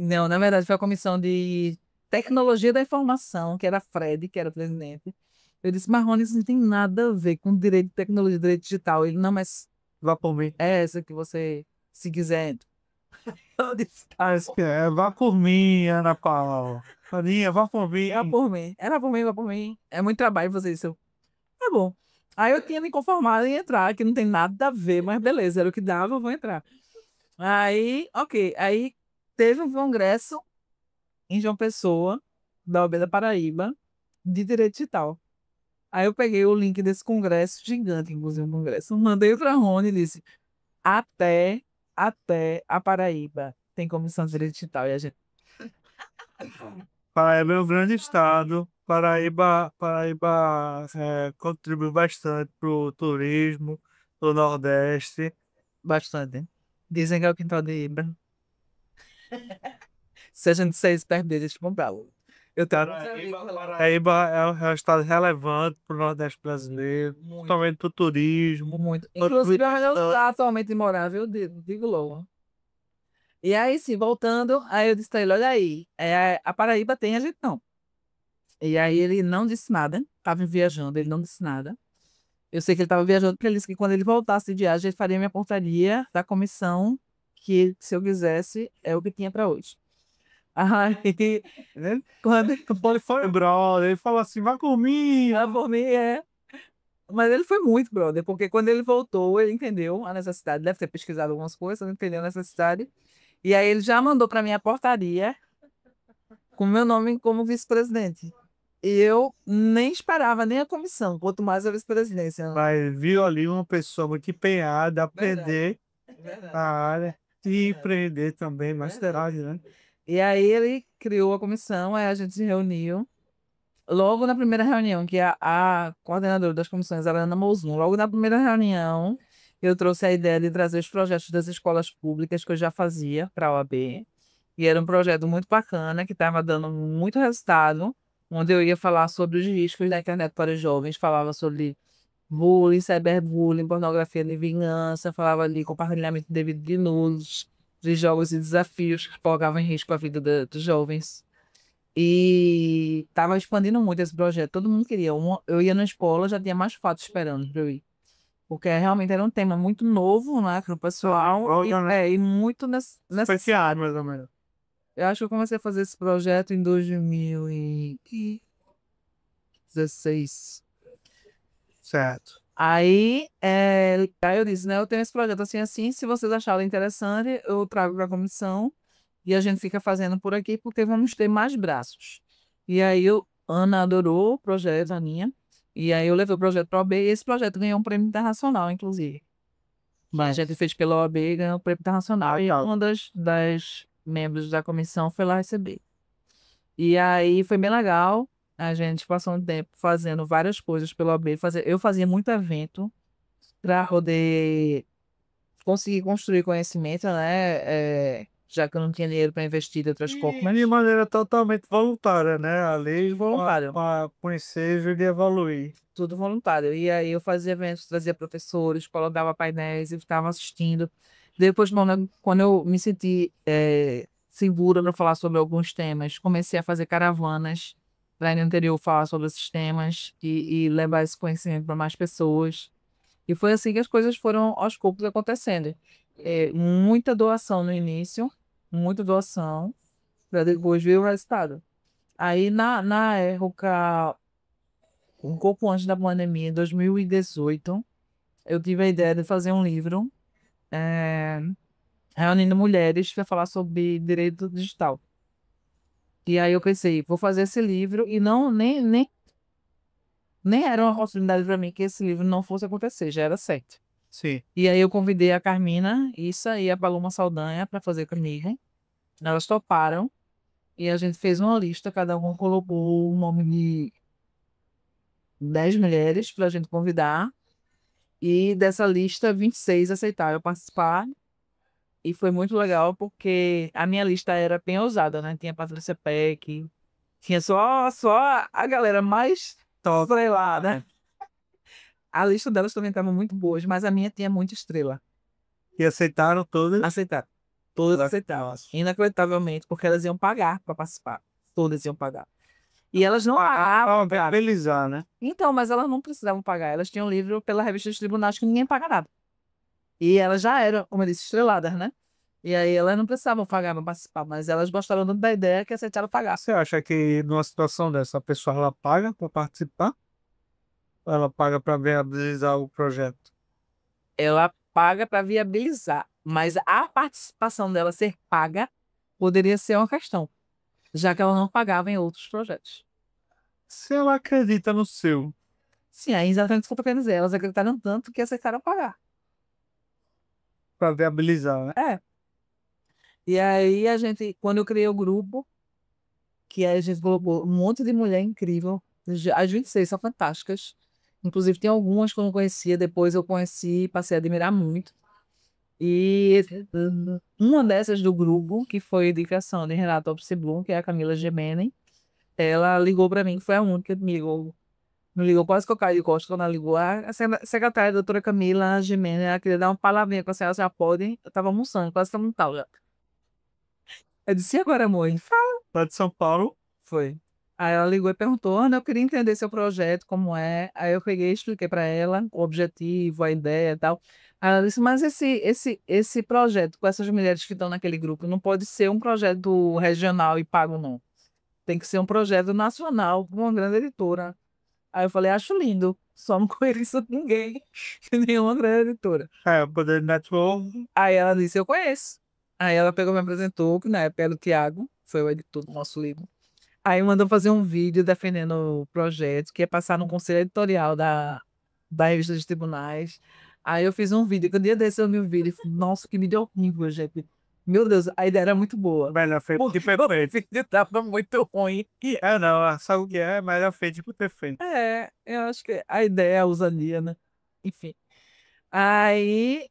Não, na verdade, foi a comissão de tecnologia da informação, que era Fred, que era o presidente. Eu disse, Marrone, isso não tem nada a ver com direito de tecnologia, direito digital. Ele, não, mas Vá por mim. é essa que você, se quiser. Eu disse, Ah, vá por mim, Ana Paula. Aninha, vá por mim. era por mim, era por mim, era por mim. É muito trabalho fazer isso. Tá bom. Aí eu tinha me conformado em entrar, que não tem nada a ver, mas beleza, era o que dava, eu vou entrar. Aí, ok. Aí teve um congresso em João Pessoa, da OAB da Paraíba, de direito digital. Aí eu peguei o link desse congresso, gigante, inclusive, um congresso, mandei para a Rony e disse: até, até a Paraíba tem comissão de direito digital. E a gente, Paraíba é um grande estado. Paraíba contribui bastante para o turismo do Nordeste. bastante. Dizem que é o quintal de Ibra. Se a gente saísse perto deles, eles compravam. Eu tenho muitos amigos lá. Paraíba é um estado relevante para o Nordeste brasileiro, principalmente para o turismo. Muito. Inclusive, é o meu lugar atualmente morável, digo logo. E aí, sim, voltando, aí eu disse pra ele, olha aí, a Paraíba tem, a gente não. E aí ele não disse nada, estava viajando, ele não disse nada. Eu sei que ele estava viajando porque ele disse que quando ele voltasse de viagem, ele faria minha portaria da comissão, que se eu quisesse, é o que tinha para hoje. Aí, quando Ele foi brother, ele falou assim, vá por mim. ela por mim é. Mas ele foi muito, brother, porque quando ele voltou, ele entendeu a necessidade, deve ter pesquisado algumas coisas, entendeu a necessidade. E aí ele já mandou para minha portaria com meu nome como vice-presidente. E eu nem esperava nem a comissão, quanto mais a vice-presidência. Mas viu ali uma pessoa muito empenhada a aprender Verdade. a área e empreender também, masteragem, né? E aí ele criou a comissão, aí a gente se reuniu. Logo na primeira reunião, que a coordenadora das comissões era a Ana Mouzun, logo na primeira reunião, eu trouxe a ideia de trazer os projetos das escolas públicas que eu já fazia para a OAB. E era um projeto muito bacana, que estava dando muito resultado, onde eu ia falar sobre os riscos da internet para os jovens, falava sobre bullying, cyberbullying, pornografia de vingança, falava ali compartilhamento devido de nudes, de jogos e desafios que colocavam em risco a vida dos jovens. E estava expandindo muito esse projeto, todo mundo queria. Eu ia na escola, já tinha mais fatos esperando para eu ir. Porque realmente era um tema muito novo, né, para o pessoal, e muito Foi esse ano, mais ou menos. eu acho que eu comecei a fazer esse projeto em 2016. Certo. Aí eu disse, né? Eu tenho esse projeto assim, assim. Se vocês acharem interessante, eu trago para a comissão e a gente fica fazendo por aqui, porque vamos ter mais braços. E aí, Ana adorou o projeto, a Aninha. E aí, eu levei o projeto para a OAB e esse projeto ganhou um prêmio internacional, inclusive. Mas a gente fez pela OAB e ganhou um prêmio internacional. E uma das membros da comissão foi lá receber. E aí foi bem legal. A gente passou um tempo fazendo várias coisas pela OAB. Eu fazia muito evento para poder conseguir construir conhecimento, né? Já que eu não tinha dinheiro para investir em outras coisas. E de maneira totalmente voluntária, né? Ali, Voluntário. para conhecer e evoluir. Tudo voluntário. E aí eu fazia eventos, trazia professores, colocava painéis e ficava assistindo. Depois, quando eu me senti segura para falar sobre alguns temas, comecei a fazer caravanas para ir no interior falar sobre esses temas e levar esse conhecimento para mais pessoas. E foi assim que as coisas foram aos poucos acontecendo. Muita doação no início, muita doação, para depois ver o resultado. Aí, na época, um pouco antes da pandemia, em 2018, eu tive a ideia de fazer um livro reunindo mulheres para falar sobre direito digital. E aí eu pensei, vou fazer esse livro e nem era uma possibilidade para mim que esse livro não fosse acontecer, já era certo. Sim. E aí eu convidei a Carmina, Issa e a Paloma Saldanha para fazer comigo. Elas toparam e a gente fez uma lista, cada um colocou o nome de 10 mulheres para a gente convidar. E dessa lista, 26 aceitaram participar. E foi muito legal porque a minha lista era bem ousada, né? Tinha Patrícia Peck, tinha só a galera mais top, sei lá, né? A lista delas também estava muito boa, mas a minha tinha muita estrela. E aceitaram todas. Aceitaram. Todas aceitaram. Inacreditavelmente, porque elas iam pagar para participar. todas iam pagar. E elas não Para pagavam, cara. viabilizar, né? Então, mas elas não precisavam pagar. Elas tinham livro pela revista dos tribunais que ninguém paga nada. E elas já eram, como eu disse, estreladas, né? E aí elas não precisavam pagar para participar, mas elas gostaram tanto da ideia que aceitaram pagar. Você acha que numa situação dessa, a pessoa ela paga para participar? Ou ela paga para viabilizar o projeto? Ela paga para viabilizar, mas a participação dela ser paga poderia ser uma questão, já que ela não pagava em outros projetos. Se ela acredita no seu, Sim, é exatamente o que eu tô querendo dizer. Elas acreditaram tanto que aceitaram pagar. para viabilizar, né? É. E aí a gente, quando eu criei o grupo, que aí a gente colocou um monte de mulher incrível, as 26 são fantásticas. Inclusive tem algumas que eu não conhecia, depois eu conheci, passei a admirar muito. E uma dessas do grupo, que foi indicação de Renato Opsblum, que é a Camila Gemenen, ela ligou para mim, foi a única que me ligou quase que eu caí de costas quando ela ligou. A secretária, a doutora Camila Gemenen, ela queria dar uma palavrinha com a senhora, já pode? Eu tava almoçando, quase que eu não tava já. Eu disse, e agora, amor? Ele fala. Lá de São Paulo, Foi. Aí ela ligou e perguntou, Ana, eu queria entender seu projeto, como é. Aí eu peguei e expliquei para ela o objetivo, a ideia e tal. Aí ela disse, mas esse projeto com essas mulheres que estão naquele grupo não pode ser um projeto regional e pago, não. Tem que ser um projeto nacional, com uma grande editora. Aí eu falei, acho lindo, só não conheço ninguém, nenhuma grande editora. é, o Poder Network, Aí ela disse, eu conheço. Aí ela pegou e me apresentou, que na época era o Tiago, foi o editor do nosso livro. Aí mandou fazer um vídeo defendendo o projeto, que ia passar no conselho editorial da revista dos tribunais. Aí eu fiz um vídeo, que um dia desse eu vi um vídeo e falei, nossa, que vídeo horrível, gente. Meu Deus, a ideia era muito boa. melhor feito Porque de o perfeito. vídeo tava muito ruim. É, não, sabe o que é? Melhor feito de perfeito. É, eu acho que a ideia é a ousadia, né? Enfim. Aí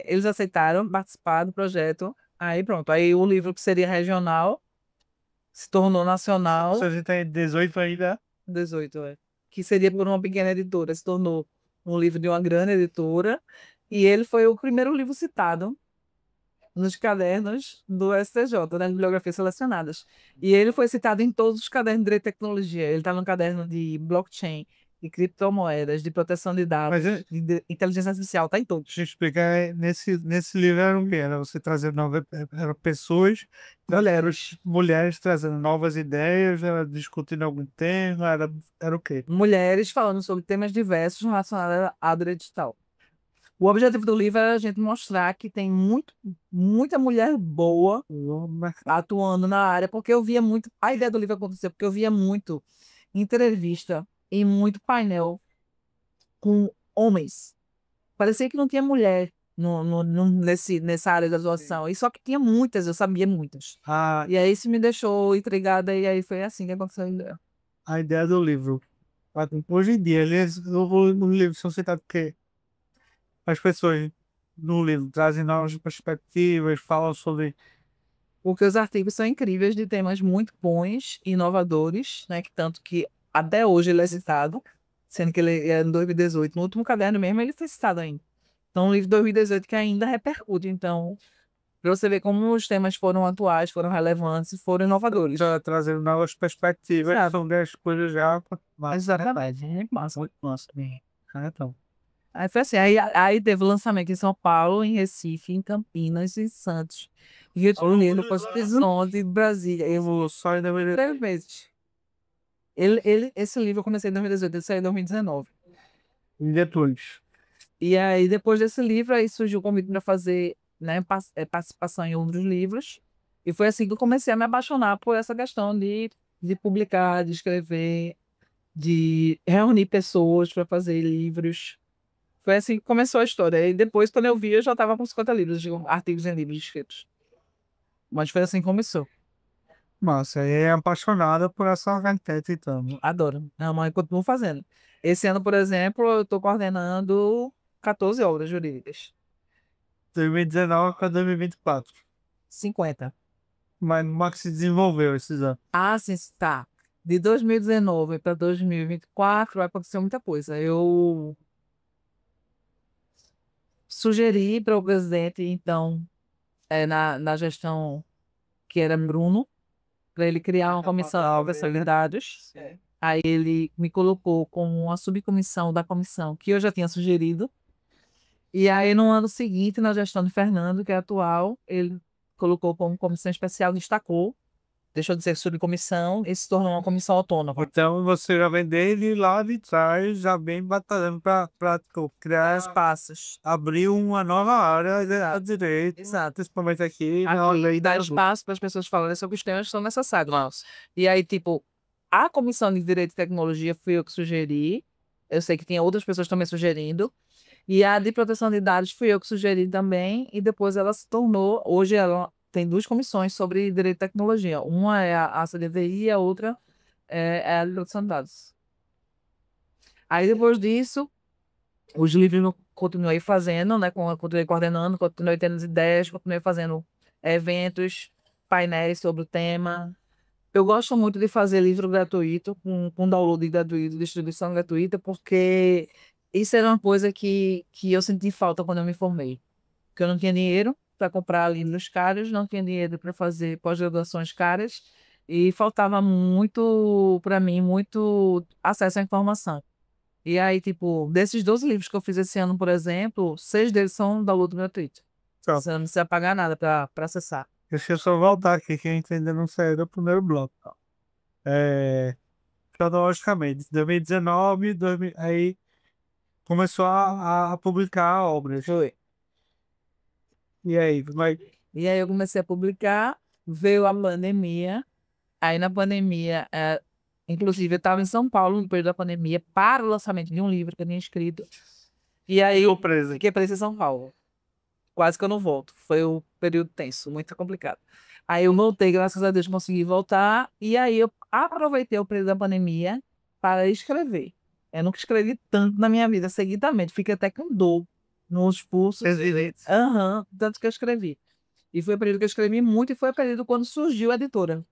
eles aceitaram participar do projeto. Aí pronto. Aí o livro que seria regional se tornou nacional. Se a gente tem 18 ainda, 18, é. Que seria por uma pequena editora, se tornou um livro de uma grande editora. E ele foi o primeiro livro citado nos cadernos do STJ, nas bibliografias selecionadas. E ele foi citado em todos os cadernos de direito e tecnologia. Ele está no caderno de blockchain, de criptomoedas, de proteção de mas dados, de inteligência artificial, está em todos. deixa eu explicar, nesse livro era o quê? Era você trazendo novas, eram pessoas, mulheres trazendo novas ideias, era discutindo algum tema, era o quê? Mulheres falando sobre temas diversos relacionados à direito digital. O objetivo do livro é a gente mostrar que tem muita mulher boa atuando na área, porque eu via muito. A ideia do livro aconteceu porque eu via muito entrevista e muito painel com homens. Parecia que não tinha mulher nessa área da atuação. E só que tinha muitas, eu sabia muitas. A, E aí isso me deixou intrigada, e aí foi assim que aconteceu a ideia. a ideia do livro. Hoje em dia, no livro são citados o quê? As pessoas no livro trazem novas perspectivas, falam sobre. Porque os artigos são incríveis, de temas muito bons, inovadores, né? Que tanto que até hoje ele é citado, sendo que ele é em 2018. No último caderno mesmo ele foi citado ainda. Então, um livro de 2018 que ainda repercute. Então, para você ver como os temas foram atuais, foram relevantes e foram inovadores. Já trazendo novas perspectivas, Sabe? são 10 coisas já. Exatamente. É massa. Muito massa. Então, Aí foi assim, aí teve o lançamento em São Paulo, em Recife, em Campinas, em Santos, Rio de Janeiro, Porto Horizonte, Brasília. eu só ainda 3 meses. Esse livro eu comecei em 2018, ele saiu em 2019. depois. E aí, depois desse livro, aí surgiu o convite para fazer, né, participação em outros livros. E foi assim que eu comecei a me apaixonar por essa questão de publicar, de escrever, de reunir pessoas para fazer livros. Foi assim que começou a história. E depois, quando eu vi, eu já estava com 50 livros, artigos em livros escritos. Mas foi assim que começou. Massa, é apaixonada por essa vertente, então. Adoro. A mãe continua fazendo. Esse ano, por exemplo, eu estou coordenando 14 obras jurídicas. 2019 para 2024. 50. Mas como é que se desenvolveu esses anos? Ah, sim, tá. De 2019 para 2024 vai acontecer muita coisa. Eu sugeri para o presidente, então, na gestão que era Bruno, para ele criar uma comissão de dados. Aí ele me colocou como uma subcomissão da comissão que eu já tinha sugerido. E aí, no ano seguinte, na gestão de Fernando, que é atual, ele colocou como comissão especial, destacou, deixou de ser subcomissão e se tornou uma comissão autônoma. Então você já vem desde lá de trás, já vem batalhando para criar, Espaços. abrir uma nova área de direito, Exato. principalmente aqui na lei Dar da espaço para as pessoas falarem sobre os temas que são necessários. E aí, tipo, a comissão de Direito e Tecnologia fui eu que sugeri. Eu sei que tinha outras pessoas também sugerindo. E a de proteção de dados fui eu que sugeri também. E depois ela se tornou. Hoje ela tem duas comissões sobre Direito e Tecnologia. Uma é a CDTI e a outra é a de proteção de dados. Aí depois disso, os livros eu continuei fazendo, né? Continuei coordenando, continuei tendo as ideias, continuei fazendo eventos, painéis sobre o tema. Eu gosto muito de fazer livro gratuito, com download gratuito, distribuição gratuita, porque isso era uma coisa que eu senti falta quando eu me formei. Porque eu não tinha dinheiro para comprar livros caros, não tinha dinheiro para fazer pós-graduações caras, e faltava muito, para mim, muito acesso à informação. E aí, tipo, desses 12 livros que eu fiz esse ano, por exemplo, 6 deles são download gratuito. Tá. Você não precisa pagar nada para acessar. Deixa eu só voltar aqui, que a gente ainda não saiu do primeiro bloco. É, cronologicamente, 2019, aí começou a publicar obras. Foi. E aí, vai. E aí eu comecei a publicar, veio a pandemia. Aí na pandemia, inclusive eu estava em São Paulo no período da pandemia para o lançamento de um livro que eu tinha escrito. E aí eu fiquei presa em São Paulo. Quase que eu não volto. Foi um período tenso, muito complicado. Aí eu voltei, graças a Deus consegui voltar. E aí eu aproveitei o período da pandemia para escrever. Eu nunca escrevi tanto na minha vida seguidamente. Fiquei até com dor nos pulsos. Aham, tanto que eu escrevi. E foi o período que eu escrevi muito e foi o período quando surgiu a editora.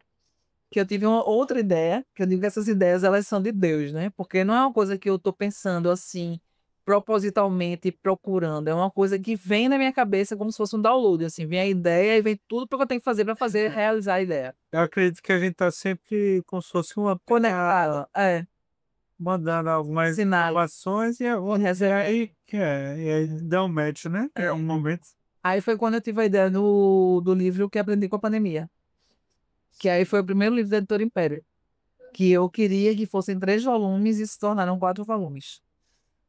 Que eu tive uma outra ideia, que eu digo que essas ideias elas são de Deus, né? Porque não é uma coisa que eu estou pensando assim, propositalmente procurando, é uma coisa que vem na minha cabeça como se fosse um download, assim, vem a ideia e vem tudo que eu tenho que fazer para fazer realizar a ideia. Eu acredito que a gente tá sempre como se fosse uma Conectada, mandando algumas sinal. informações e aí dá um match, né? É um momento. Aí foi quando eu tive a ideia do livro que aprendi com a pandemia. Que aí foi o primeiro livro da Editora Império. Que eu queria que fossem 3 volumes e se tornaram 4 volumes.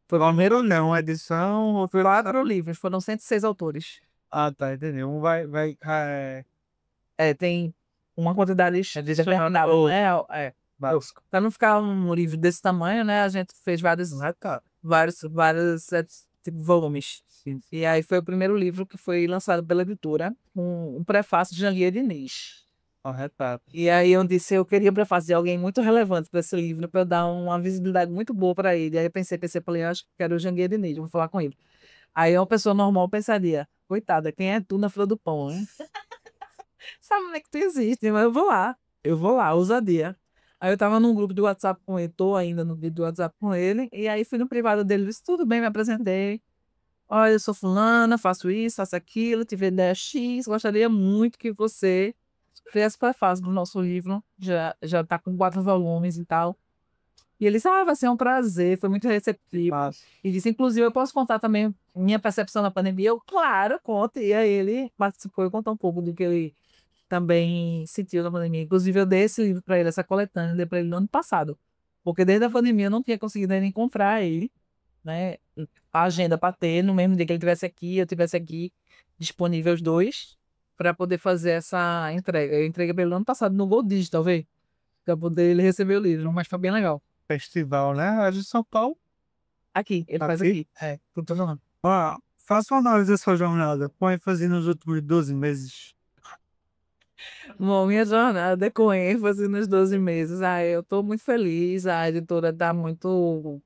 Foi primeiro não, edição, ou foi 4 livros, foram 106 autores. Ah, tá, entendeu. Um vai, Tem uma quantidade determinada, né? Para não ficar um livro desse tamanho, né? A gente fez vários tipo, volumes. E aí foi o primeiro livro que foi lançado pela editora, com um prefácio de Janguier Diniz. E aí eu disse, eu queria o prefácio de alguém muito relevante para esse livro, para eu dar uma visibilidade muito boa para ele. Aí eu falei, acho que quero o Janguier Diniz, vou falar com ele. Aí uma pessoa normal pensaria, coitada, quem é tu na fila do pão, né? Sabe onde é que tu existe, mas eu vou lá, ousadia. Aí eu tava num grupo de WhatsApp com ele, tô ainda no vídeo do WhatsApp com ele, e aí fui no privado dele, disse, tudo bem, me apresentei. Olha, eu sou fulana, faço isso, faço aquilo, tive ideia X, gostaria muito que você fizesse prefácio do nosso livro, já tá com 4 volumes e tal. E ele disse, vai ser um prazer, foi muito receptivo. E disse, inclusive, eu posso contar também minha percepção na pandemia? Eu, claro, conta. E aí ele participou e contou um pouco do que ele também sentiu na pandemia. Inclusive, eu dei esse livro para ele, essa coletânea, dei para ele no ano passado. Porque desde a pandemia eu não tinha conseguido ainda encontrar ele, né? A agenda para ter, no mesmo dia que ele estivesse aqui, eu estivesse aqui, disponível os dois, para poder fazer essa entrega. Eu entreguei para ele no ano passado no Gold Digital, talvez, para poder ele receber o livro, mas foi bem legal. Festival, né? A de São Paulo. Aqui, ele faz aqui. Tudo falando. Faça uma análise da sua jornada. Põe fazer nos últimos 12 meses. Bom, minha jornada é com ênfase nos 12 meses. Eu estou muito feliz. A editora está muito.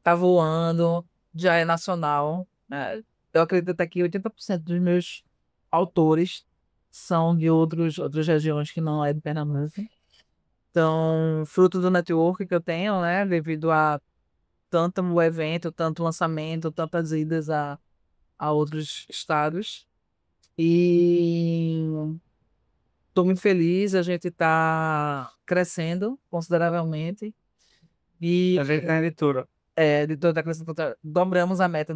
Tá voando, já é nacional, né? Eu acredito até que 80% dos meus autores são de outras regiões que não é de Pernambuco. Então, fruto do network que eu tenho, né? Devido a tanto o evento, tanto o lançamento, tantas idas a outros estados. E Estou muito feliz, a gente está crescendo consideravelmente. E A gente é editora. de toda a crescendo, dobramos a meta.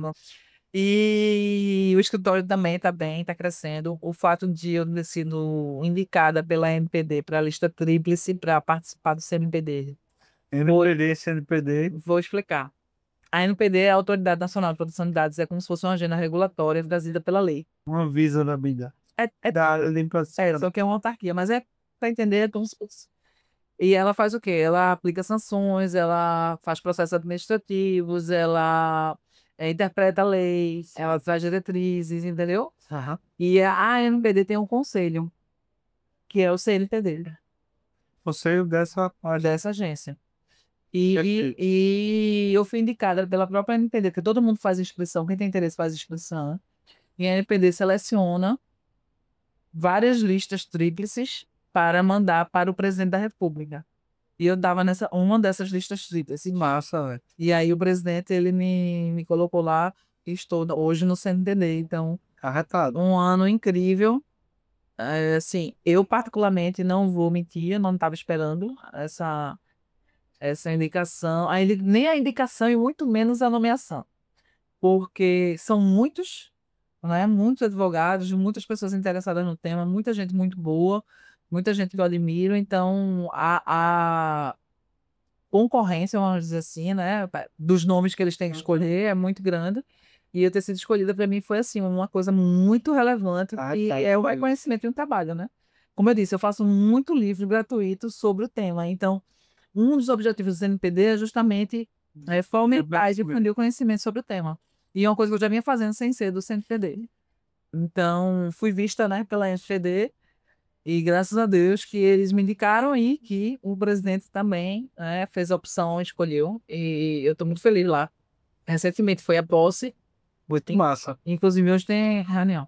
E o escritório também está bem, está crescendo. O fato de eu ter sido indicada pela NPD para a lista tríplice para participar do CNPD. NPD, CNPD. Vou explicar. A NPD é a Autoridade Nacional de Proteção de Dados, é como se fosse uma agenda regulatória trazida pela lei. Uma visa da vida. Da limpa. Só que é uma autarquia, mas é para entender é como se fosse. E ela faz o quê? Ela aplica sanções, ela faz processos administrativos, ela interpreta leis, ela traz diretrizes, entendeu? Aham. E a NPD tem um conselho, que é o CNPD, Você dessa parte. dessa agência. E eu fui indicada pela própria NPD, porque todo mundo faz inscrição, quem tem interesse faz inscrição, né? E a NPD seleciona várias listas tríplices para mandar para o presidente da República. E eu estava nessa uma dessas listas tríplices. Massa, velho. E aí o presidente ele me colocou lá e estou hoje no CNDD. Então, Arretado. um ano incrível. Assim, eu particularmente não vou mentir, eu não estava esperando essa indicação. Nem a indicação e muito menos a nomeação. Porque são muitos, né? Muitos advogados, muitas pessoas interessadas no tema, muita gente muito boa, muita gente que eu admiro. Então, a concorrência, vamos dizer assim, né? Dos nomes que eles têm que escolher é muito grande. E eu ter sido escolhida para mim foi assim, uma coisa muito relevante e é o reconhecimento de um trabalho, né? Como eu disse, eu faço muito livro gratuito sobre o tema. Então, um dos objetivos do CNPD é justamente fomentar e difundir o conhecimento sobre o tema. E é uma coisa que eu já vinha fazendo sem ser do CNPD. Então, fui vista, né, pela NPD e graças a Deus que eles me indicaram aí que o presidente também, né, fez a opção, escolheu. E eu estou muito feliz lá. Recentemente foi a posse. Muito massa. Inclusive, hoje tem reunião.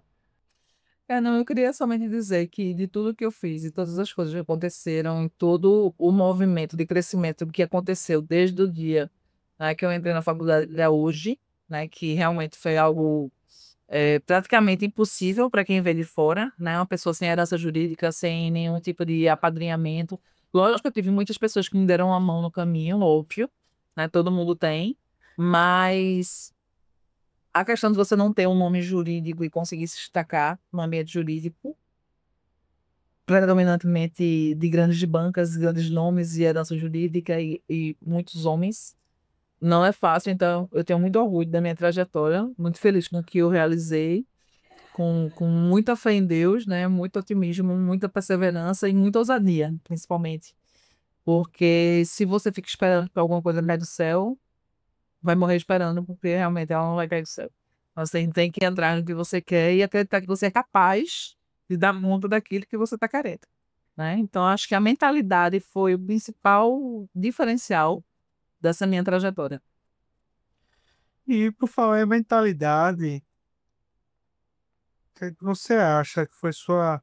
Não, eu queria somente dizer que de tudo que eu fiz e todas as coisas que aconteceram, todo o movimento de crescimento que aconteceu desde o dia, né, que eu entrei na faculdade até hoje, né, que realmente foi algo praticamente impossível para quem vê de fora, né, uma pessoa sem herança jurídica, sem nenhum tipo de apadrinhamento. Lógico que eu tive muitas pessoas que me deram a mão no caminho, óbvio, né, todo mundo tem, mas a questão de você não ter um nome jurídico e conseguir se destacar no ambiente jurídico, predominantemente de grandes bancas, grandes nomes e herança jurídica e muitos homens, não é fácil. Então, eu tenho muito orgulho da minha trajetória, muito feliz com o que eu realizei, com muita fé em Deus, né? Muito otimismo, muita perseverança e muita ousadia, principalmente. Porque se você fica esperando que alguma coisa caia do céu, vai morrer esperando, porque realmente ela não vai cair do céu. Você tem que entrar no que você quer e acreditar que você é capaz de dar conta daquilo que você está querendo, né? Então, acho que a mentalidade foi o principal diferencial dessa minha trajetória. E por falar em mentalidade, o que você acha que foi sua.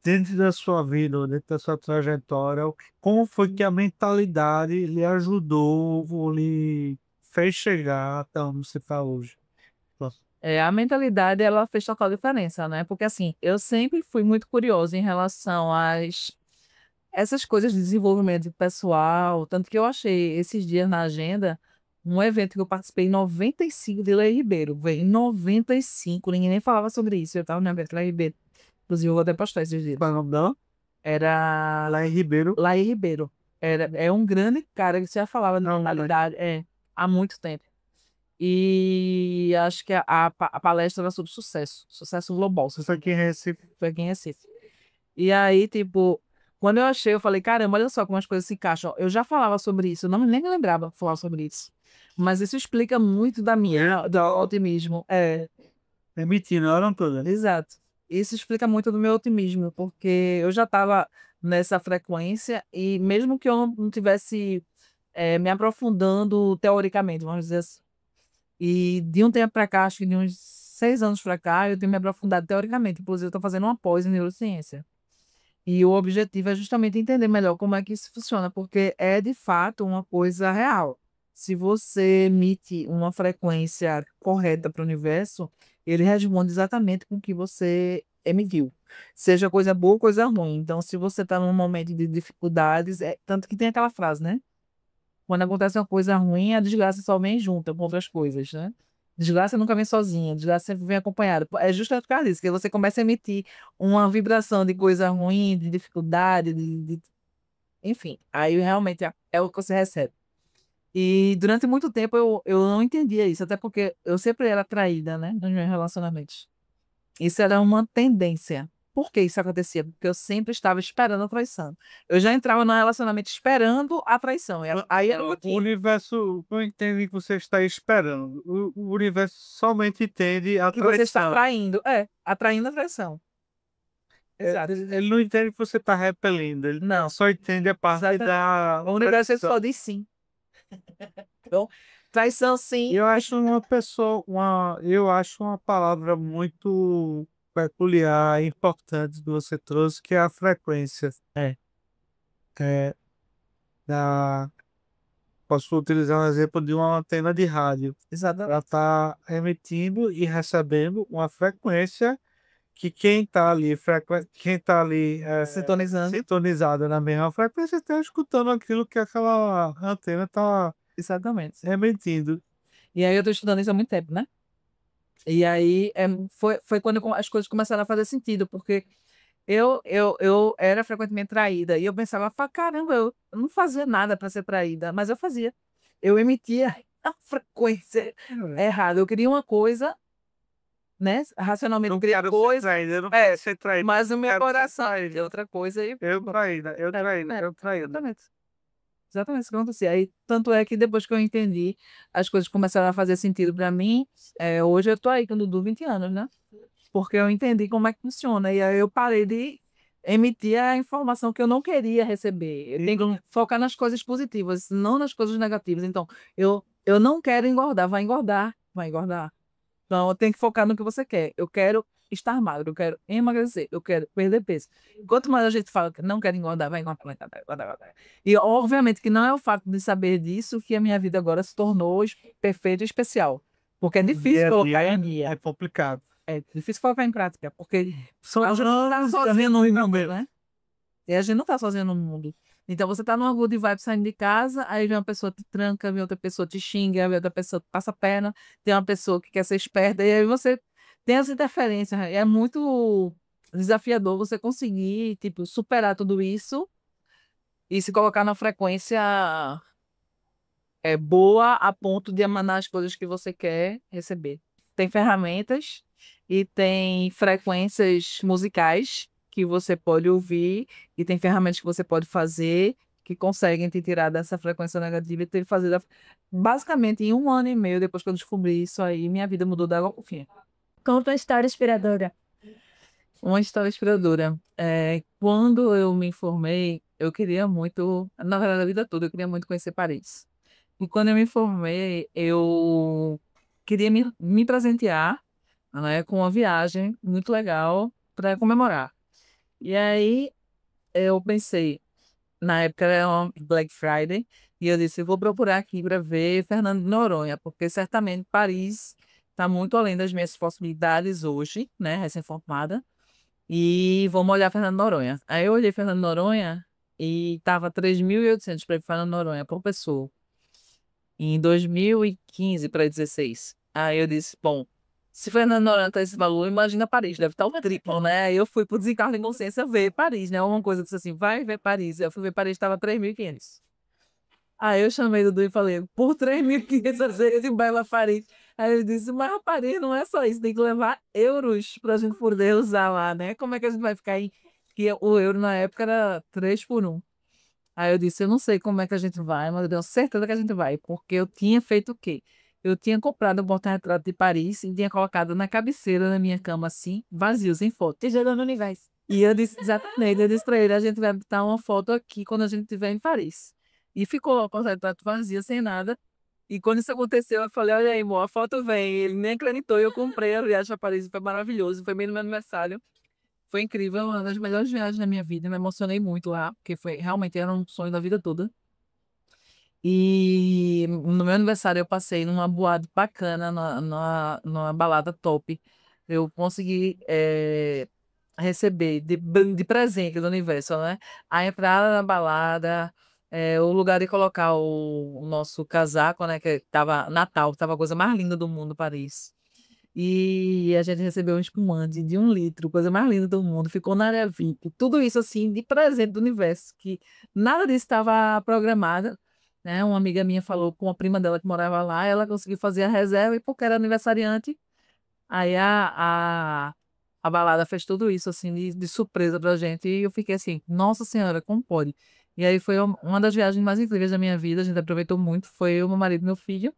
Dentro da sua vida, ou dentro da sua trajetória, como foi que a mentalidade lhe ajudou, ou lhe fez chegar até onde você está hoje? A mentalidade, ela fez total diferença, né? Porque, assim, eu sempre fui muito curiosa em relação essas coisas de desenvolvimento pessoal, tanto que eu achei esses dias na agenda um evento que eu participei em 95 de Lei Ribeiro. Veio em 95, ninguém nem falava sobre isso. Eu estava no evento Lei Ribeiro. Inclusive, eu vou até postar esses dias. Qual é o nome dela? Era Lá em Ribeiro. Laí Ribeiro. É um grande cara que já falava de Não, mentalidade há muito tempo. E acho que a palestra era sobre sucesso global. Você aqui em Recife. Foi aqui em Recife. E aí, tipo, quando eu achei, eu falei, caramba, olha só como as coisas se encaixam. Eu já falava sobre isso, eu não, nem me lembrava de falar sobre isso. Mas isso explica muito do otimismo. É mentira, não eram todas. Exato. Isso explica muito do meu otimismo, porque eu já estava nessa frequência e mesmo que eu não tivesse me aprofundando teoricamente, vamos dizer assim. E de um tempo para cá, acho que de uns 6 anos para cá, eu tenho me aprofundado teoricamente. Inclusive, eu estou fazendo uma pós em neurociência. E o objetivo é justamente entender melhor como é que isso funciona, porque é de fato uma coisa real. Se você emite uma frequência correta para o universo, ele responde exatamente com o que você emitiu. Seja coisa boa ou coisa ruim. Então, se você está num momento de dificuldades, tanto que tem aquela frase, né? Quando acontece uma coisa ruim, a desgraça só vem junto com outras coisas, né? Desgraça nunca vem sozinha, desgraça sempre vem acompanhada. É justamente por causa disso, que você começa a emitir uma vibração de coisa ruim, de dificuldade, enfim. Aí realmente é o que você recebe. E durante muito tempo eu não entendia isso, até porque eu sempre era traída, né, nos meus relacionamentos. Isso era uma tendência. Por que isso acontecia? Porque eu sempre estava esperando a traição. Eu já entrava no relacionamento esperando a traição. Aí era o O motivo universo não entende que você está esperando. O universo somente entende a que você está traição. traindo. É, atraindo a traição. Exato. Ele não entende que você está repelindo. Ele Não, só entende a parte exatamente. da O universo ele traição. só diz sim. Então, traição sim. Eu acho eu acho uma palavra muito peculiar e importante que você trouxe, que é a frequência. É, É, da, posso utilizar um exemplo de uma antena de rádio. Ela exatamente. está emitindo e recebendo uma frequência que quem está ali Sintonizando. sintonizado na mesma frequência está escutando aquilo que aquela antena está Exatamente. emitindo. E aí eu estou estudando isso há muito tempo, né? E aí foi quando as coisas começaram a fazer sentido, porque eu era frequentemente traída e eu pensava, caramba, eu não fazia nada para ser traída, mas eu fazia. Eu emitia a frequência errada. Eu queria uma coisa, né? Racionalmente eu Não queria quero ser coisa, traído, eu não quero ser traído. mas o meu Quero ser coração traído. é outra coisa e Eu traída, eu traída, eu traída. exatamente. Exatamente isso que acontecia. Aí, tanto é que depois que eu entendi, as coisas começaram a fazer sentido para mim. Hoje eu tô aí com o Dudu 20 anos, né? Porque eu entendi como é que funciona. E aí eu parei de emitir a informação que eu não queria receber. Eu tenho que focar nas coisas positivas, não nas coisas negativas. Então, eu não quero engordar, vai engordar, vai engordar. Então, eu tenho que focar no que você quer. Eu quero estar magro, eu quero emagrecer, eu quero perder peso. Quanto mais a gente fala que não quer engordar, vai engordar, vai engordar, vai engordar. E, obviamente, que não é o fato de saber disso que a minha vida agora se tornou perfeita e especial. Porque é difícil colocar em dia. É complicado. É difícil colocar em prática, porque São a gente não tá anos sozinho no caminhando mundo, mesmo. né? E a gente não tá sozinho no mundo. Então você tá numa good vibe saindo de casa, aí vem uma pessoa te tranca, vem outra pessoa te xinga, vem outra pessoa te passa a perna, tem uma pessoa que quer ser esperta, e aí você tem as interferências. E é muito desafiador você conseguir, tipo, superar tudo isso e se colocar na frequência boa a ponto de emanar as coisas que você quer receber. Tem ferramentas e tem frequências musicais que você pode ouvir e tem ferramentas que você pode fazer que conseguem te tirar dessa frequência negativa e te fazer basicamente em 1 ano e meio depois que eu descobri isso aí, minha vida mudou da água pro fim. Conta uma história inspiradora. Uma história inspiradora. Quando eu me formei, eu queria muito, na verdade, a vida toda, eu queria muito conhecer Paris. E quando eu me formei, eu queria me presentear, né, com uma viagem muito legal para comemorar. E aí eu pensei, na época era uma Black Friday, e eu disse, eu vou procurar aqui para ver Fernando de Noronha, porque certamente Paris está muito além das minhas possibilidades hoje, né, recém-formada, e vamos olhar Fernando de Noronha. Aí eu olhei Fernando de Noronha e tava 3.800 para Fernando de Noronha por pessoa em 2015 para 16. Aí eu disse, bom, se Fernando Noronha tá esse valor, imagina Paris, deve estar o triplo, né? Aí eu fui pro desencargo de consciência ver Paris, né? Uma coisa disse assim, vai ver Paris. Eu fui ver Paris, estava 3.500. Aí eu chamei o Dudu e falei, por 3.500 vezes em Bela Paris. Aí ele disse, mas Paris não é só isso, tem que levar euros pra gente poder usar lá, né? Como é que a gente vai ficar aí? Que o euro na época era 3 por 1. Aí eu disse, eu não sei como é que a gente vai, mas eu tenho certeza que a gente vai, porque eu tinha feito o quê? Eu tinha comprado um porta-retrato de Paris e tinha colocado na cabeceira da minha cama assim, vazio, sem foto. Tesouro no universo. E eu disse, exatamente, eu disse pra ele, a gente vai botar uma foto aqui quando a gente estiver em Paris. E ficou o porta-retrato vazio, sem nada. E quando isso aconteceu, eu falei, olha aí, amor, a foto vem. Ele nem acreditou, eu comprei a viagem para Paris, foi maravilhoso, foi bem no meu aniversário. Foi incrível, uma das melhores viagens da minha vida. Me emocionei muito lá, porque foi realmente era um sonho da vida toda. E no meu aniversário eu passei numa boate bacana, numa balada top. Eu consegui receber de presente do universo, né? A entrada na balada, o lugar de colocar o nosso casaco, né? Que tava Natal, tava a coisa mais linda do mundo, Paris. E a gente recebeu um espumante de 1 litro, coisa mais linda do mundo, ficou na área VIP. Tudo isso, assim, de presente do universo, que nada disso estava programado, né? Uma amiga minha falou com a prima dela que morava lá, ela conseguiu fazer a reserva e porque era aniversariante, aí a balada fez tudo isso, assim, de surpresa pra gente. E eu fiquei assim, nossa senhora, como pode? E aí foi uma das viagens mais incríveis da minha vida, a gente aproveitou muito, foi eu, meu marido e meu filho.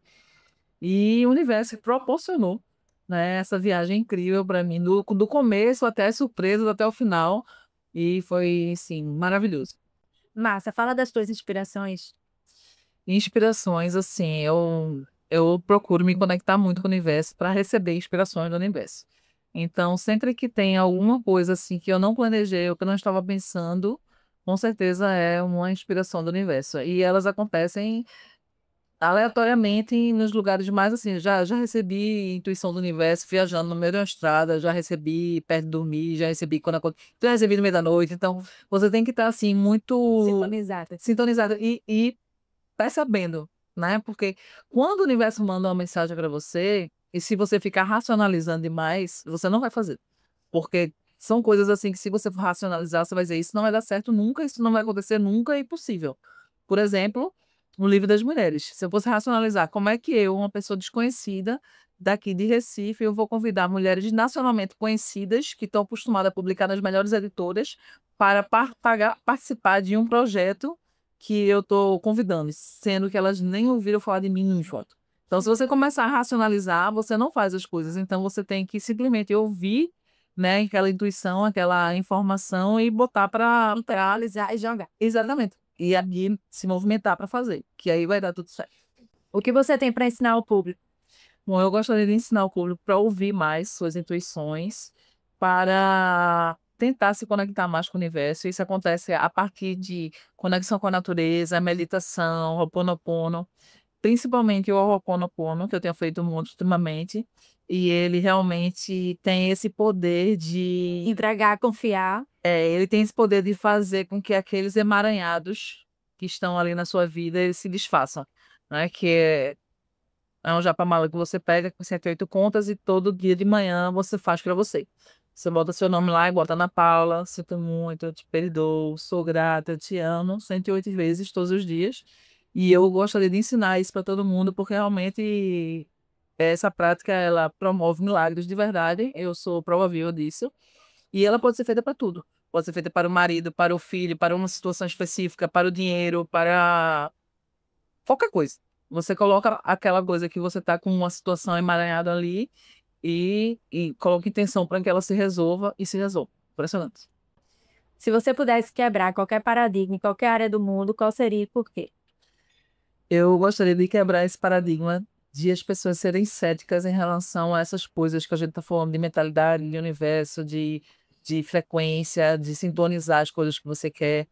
E o universo proporcionou, né, essa viagem incrível para mim, do começo até as surpresas, até o final. E foi, sim, maravilhoso. Massa, fala das tuas inspirações. Inspirações, assim, eu procuro me conectar muito com o universo para receber inspirações do universo. Então, sempre que tem alguma coisa assim que eu não planejei ou que eu não estava pensando, com certeza é uma inspiração do universo. E elas acontecem aleatoriamente nos lugares mais assim. Já recebi intuição do universo viajando no meio da estrada, já recebi perto de dormir, já recebi já recebi no meio da noite. Então, você tem que estar assim, muito Sintonizada. sintonizado e percebendo, né? Porque quando o universo manda uma mensagem para você, e se você ficar racionalizando demais, você não vai fazer. Porque são coisas assim que se você for racionalizar, você vai dizer, isso não vai dar certo nunca, isso não vai acontecer nunca, é impossível. Por exemplo, o livro das mulheres. Se eu fosse racionalizar, como é que eu, uma pessoa desconhecida daqui de Recife, eu vou convidar mulheres nacionalmente conhecidas que estão acostumadas a publicar nas melhores editoras para participar de um projeto que eu estou convidando, sendo que elas nem ouviram falar de mim em foto. Então, se você começar a racionalizar, você não faz as coisas. Então, você tem que simplesmente ouvir, né, aquela intuição, aquela informação e botar para Realizar e jogar. exatamente. E ali se movimentar para fazer, que aí vai dar tudo certo. O que você tem para ensinar ao público? Bom, eu gostaria de ensinar o público para ouvir mais suas intuições, para tentar se conectar mais com o universo. Isso acontece a partir de conexão com a natureza, meditação, Ho'oponopono, principalmente o Ho'oponopono, que eu tenho feito muito ultimamente, e ele realmente tem esse poder de Entregar, confiar. ele tem esse poder de fazer com que aqueles emaranhados que estão ali na sua vida, eles se desfaçam, né? Que é um japamala que você pega com 108 contas e todo dia de manhã você faz para você. Você bota seu nome lá e bota Ana Paula, sinto muito, eu te perdoo, sou grata, eu te amo, 108 vezes todos os dias. E eu gostaria de ensinar isso para todo mundo, porque realmente essa prática, ela promove milagres de verdade, eu sou prova viva disso. E ela pode ser feita para tudo. Pode ser feita para o marido, para o filho, para uma situação específica, para o dinheiro, para qualquer coisa. Você coloca aquela coisa que você está com uma situação emaranhada ali e coloca intenção para que ela se resolva e se resolva. Impressionante. Se você pudesse quebrar qualquer paradigma em qualquer área do mundo, qual seria e por quê? Eu gostaria de quebrar esse paradigma de as pessoas serem céticas em relação a essas coisas que a gente está falando de mentalidade, de universo, de frequência, de sintonizar as coisas que você quer.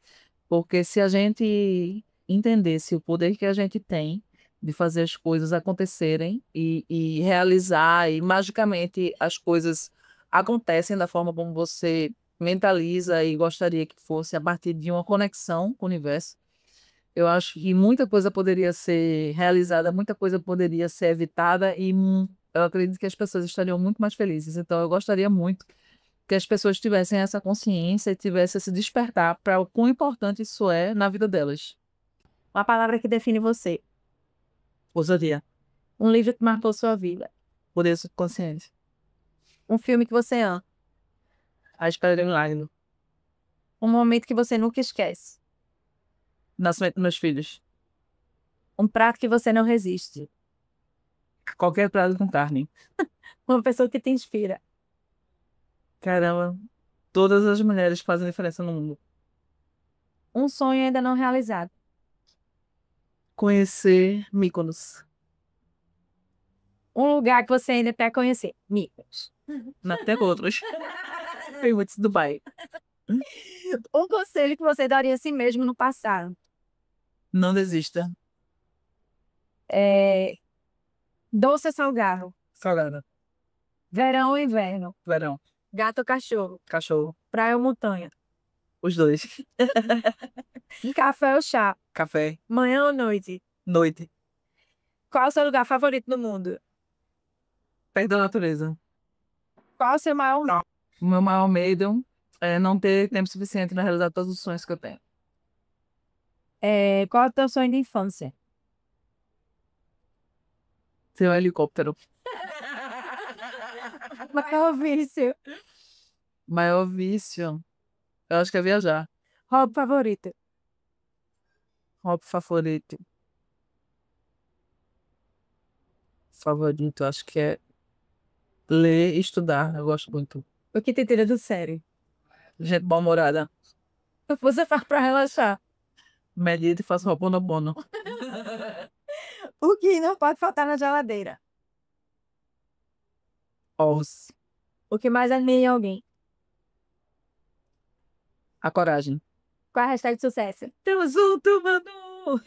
Porque se a gente entendesse o poder que a gente tem de fazer as coisas acontecerem e realizar, e magicamente as coisas acontecem da forma como você mentaliza e gostaria que fosse a partir de uma conexão com o universo, eu acho que muita coisa poderia ser realizada, muita coisa poderia ser evitada e eu acredito que as pessoas estariam muito mais felizes. Então, eu gostaria muito que as pessoas tivessem essa consciência e tivessem esse despertar para o quão importante isso é na vida delas. Uma palavra que define você. Ousadia, Um livro que marcou sua vida. poder subconsciente, Um filme que você ama. a espera de um milagre, Um momento que você nunca esquece. nascimento dos meus filhos, Um prato que você não resiste. qualquer prato com carne. Uma pessoa que te inspira. Caramba, todas as mulheres fazem diferença no mundo. Um sonho ainda não realizado. Conhecer Mykonos, Um lugar que você ainda quer conhecer. Mykonos. até outros. Tem muitos Dubai. Um conselho que você daria a si mesmo no passado. Não desista. Doce ou salgado. Salgada, Verão ou inverno. verão. Gato ou cachorro? Cachorro. Praia ou montanha? Os dois. Café ou chá? Café. Manhã ou noite? Noite. Qual o seu lugar favorito no mundo? Perto da natureza. Qual o seu maior medo? O meu maior medo é não ter tempo suficiente para realizar todos os sonhos que eu tenho. Qual é o teu sonho de infância? Ter um helicóptero. Maior vício? Maior vício. Eu acho que é viajar. Hobby favorito? Hobby favorito. Favorito, acho que é ler e estudar. Eu gosto muito. O que te tira do sério? Gente mal-humorada. O que você faz pra relaxar? Medito e faço ho'oponopono. O que não pode faltar na geladeira? Ovos. O que mais admira em alguém? A coragem. Qual é a hashtag de sucesso? Temos um, Manu!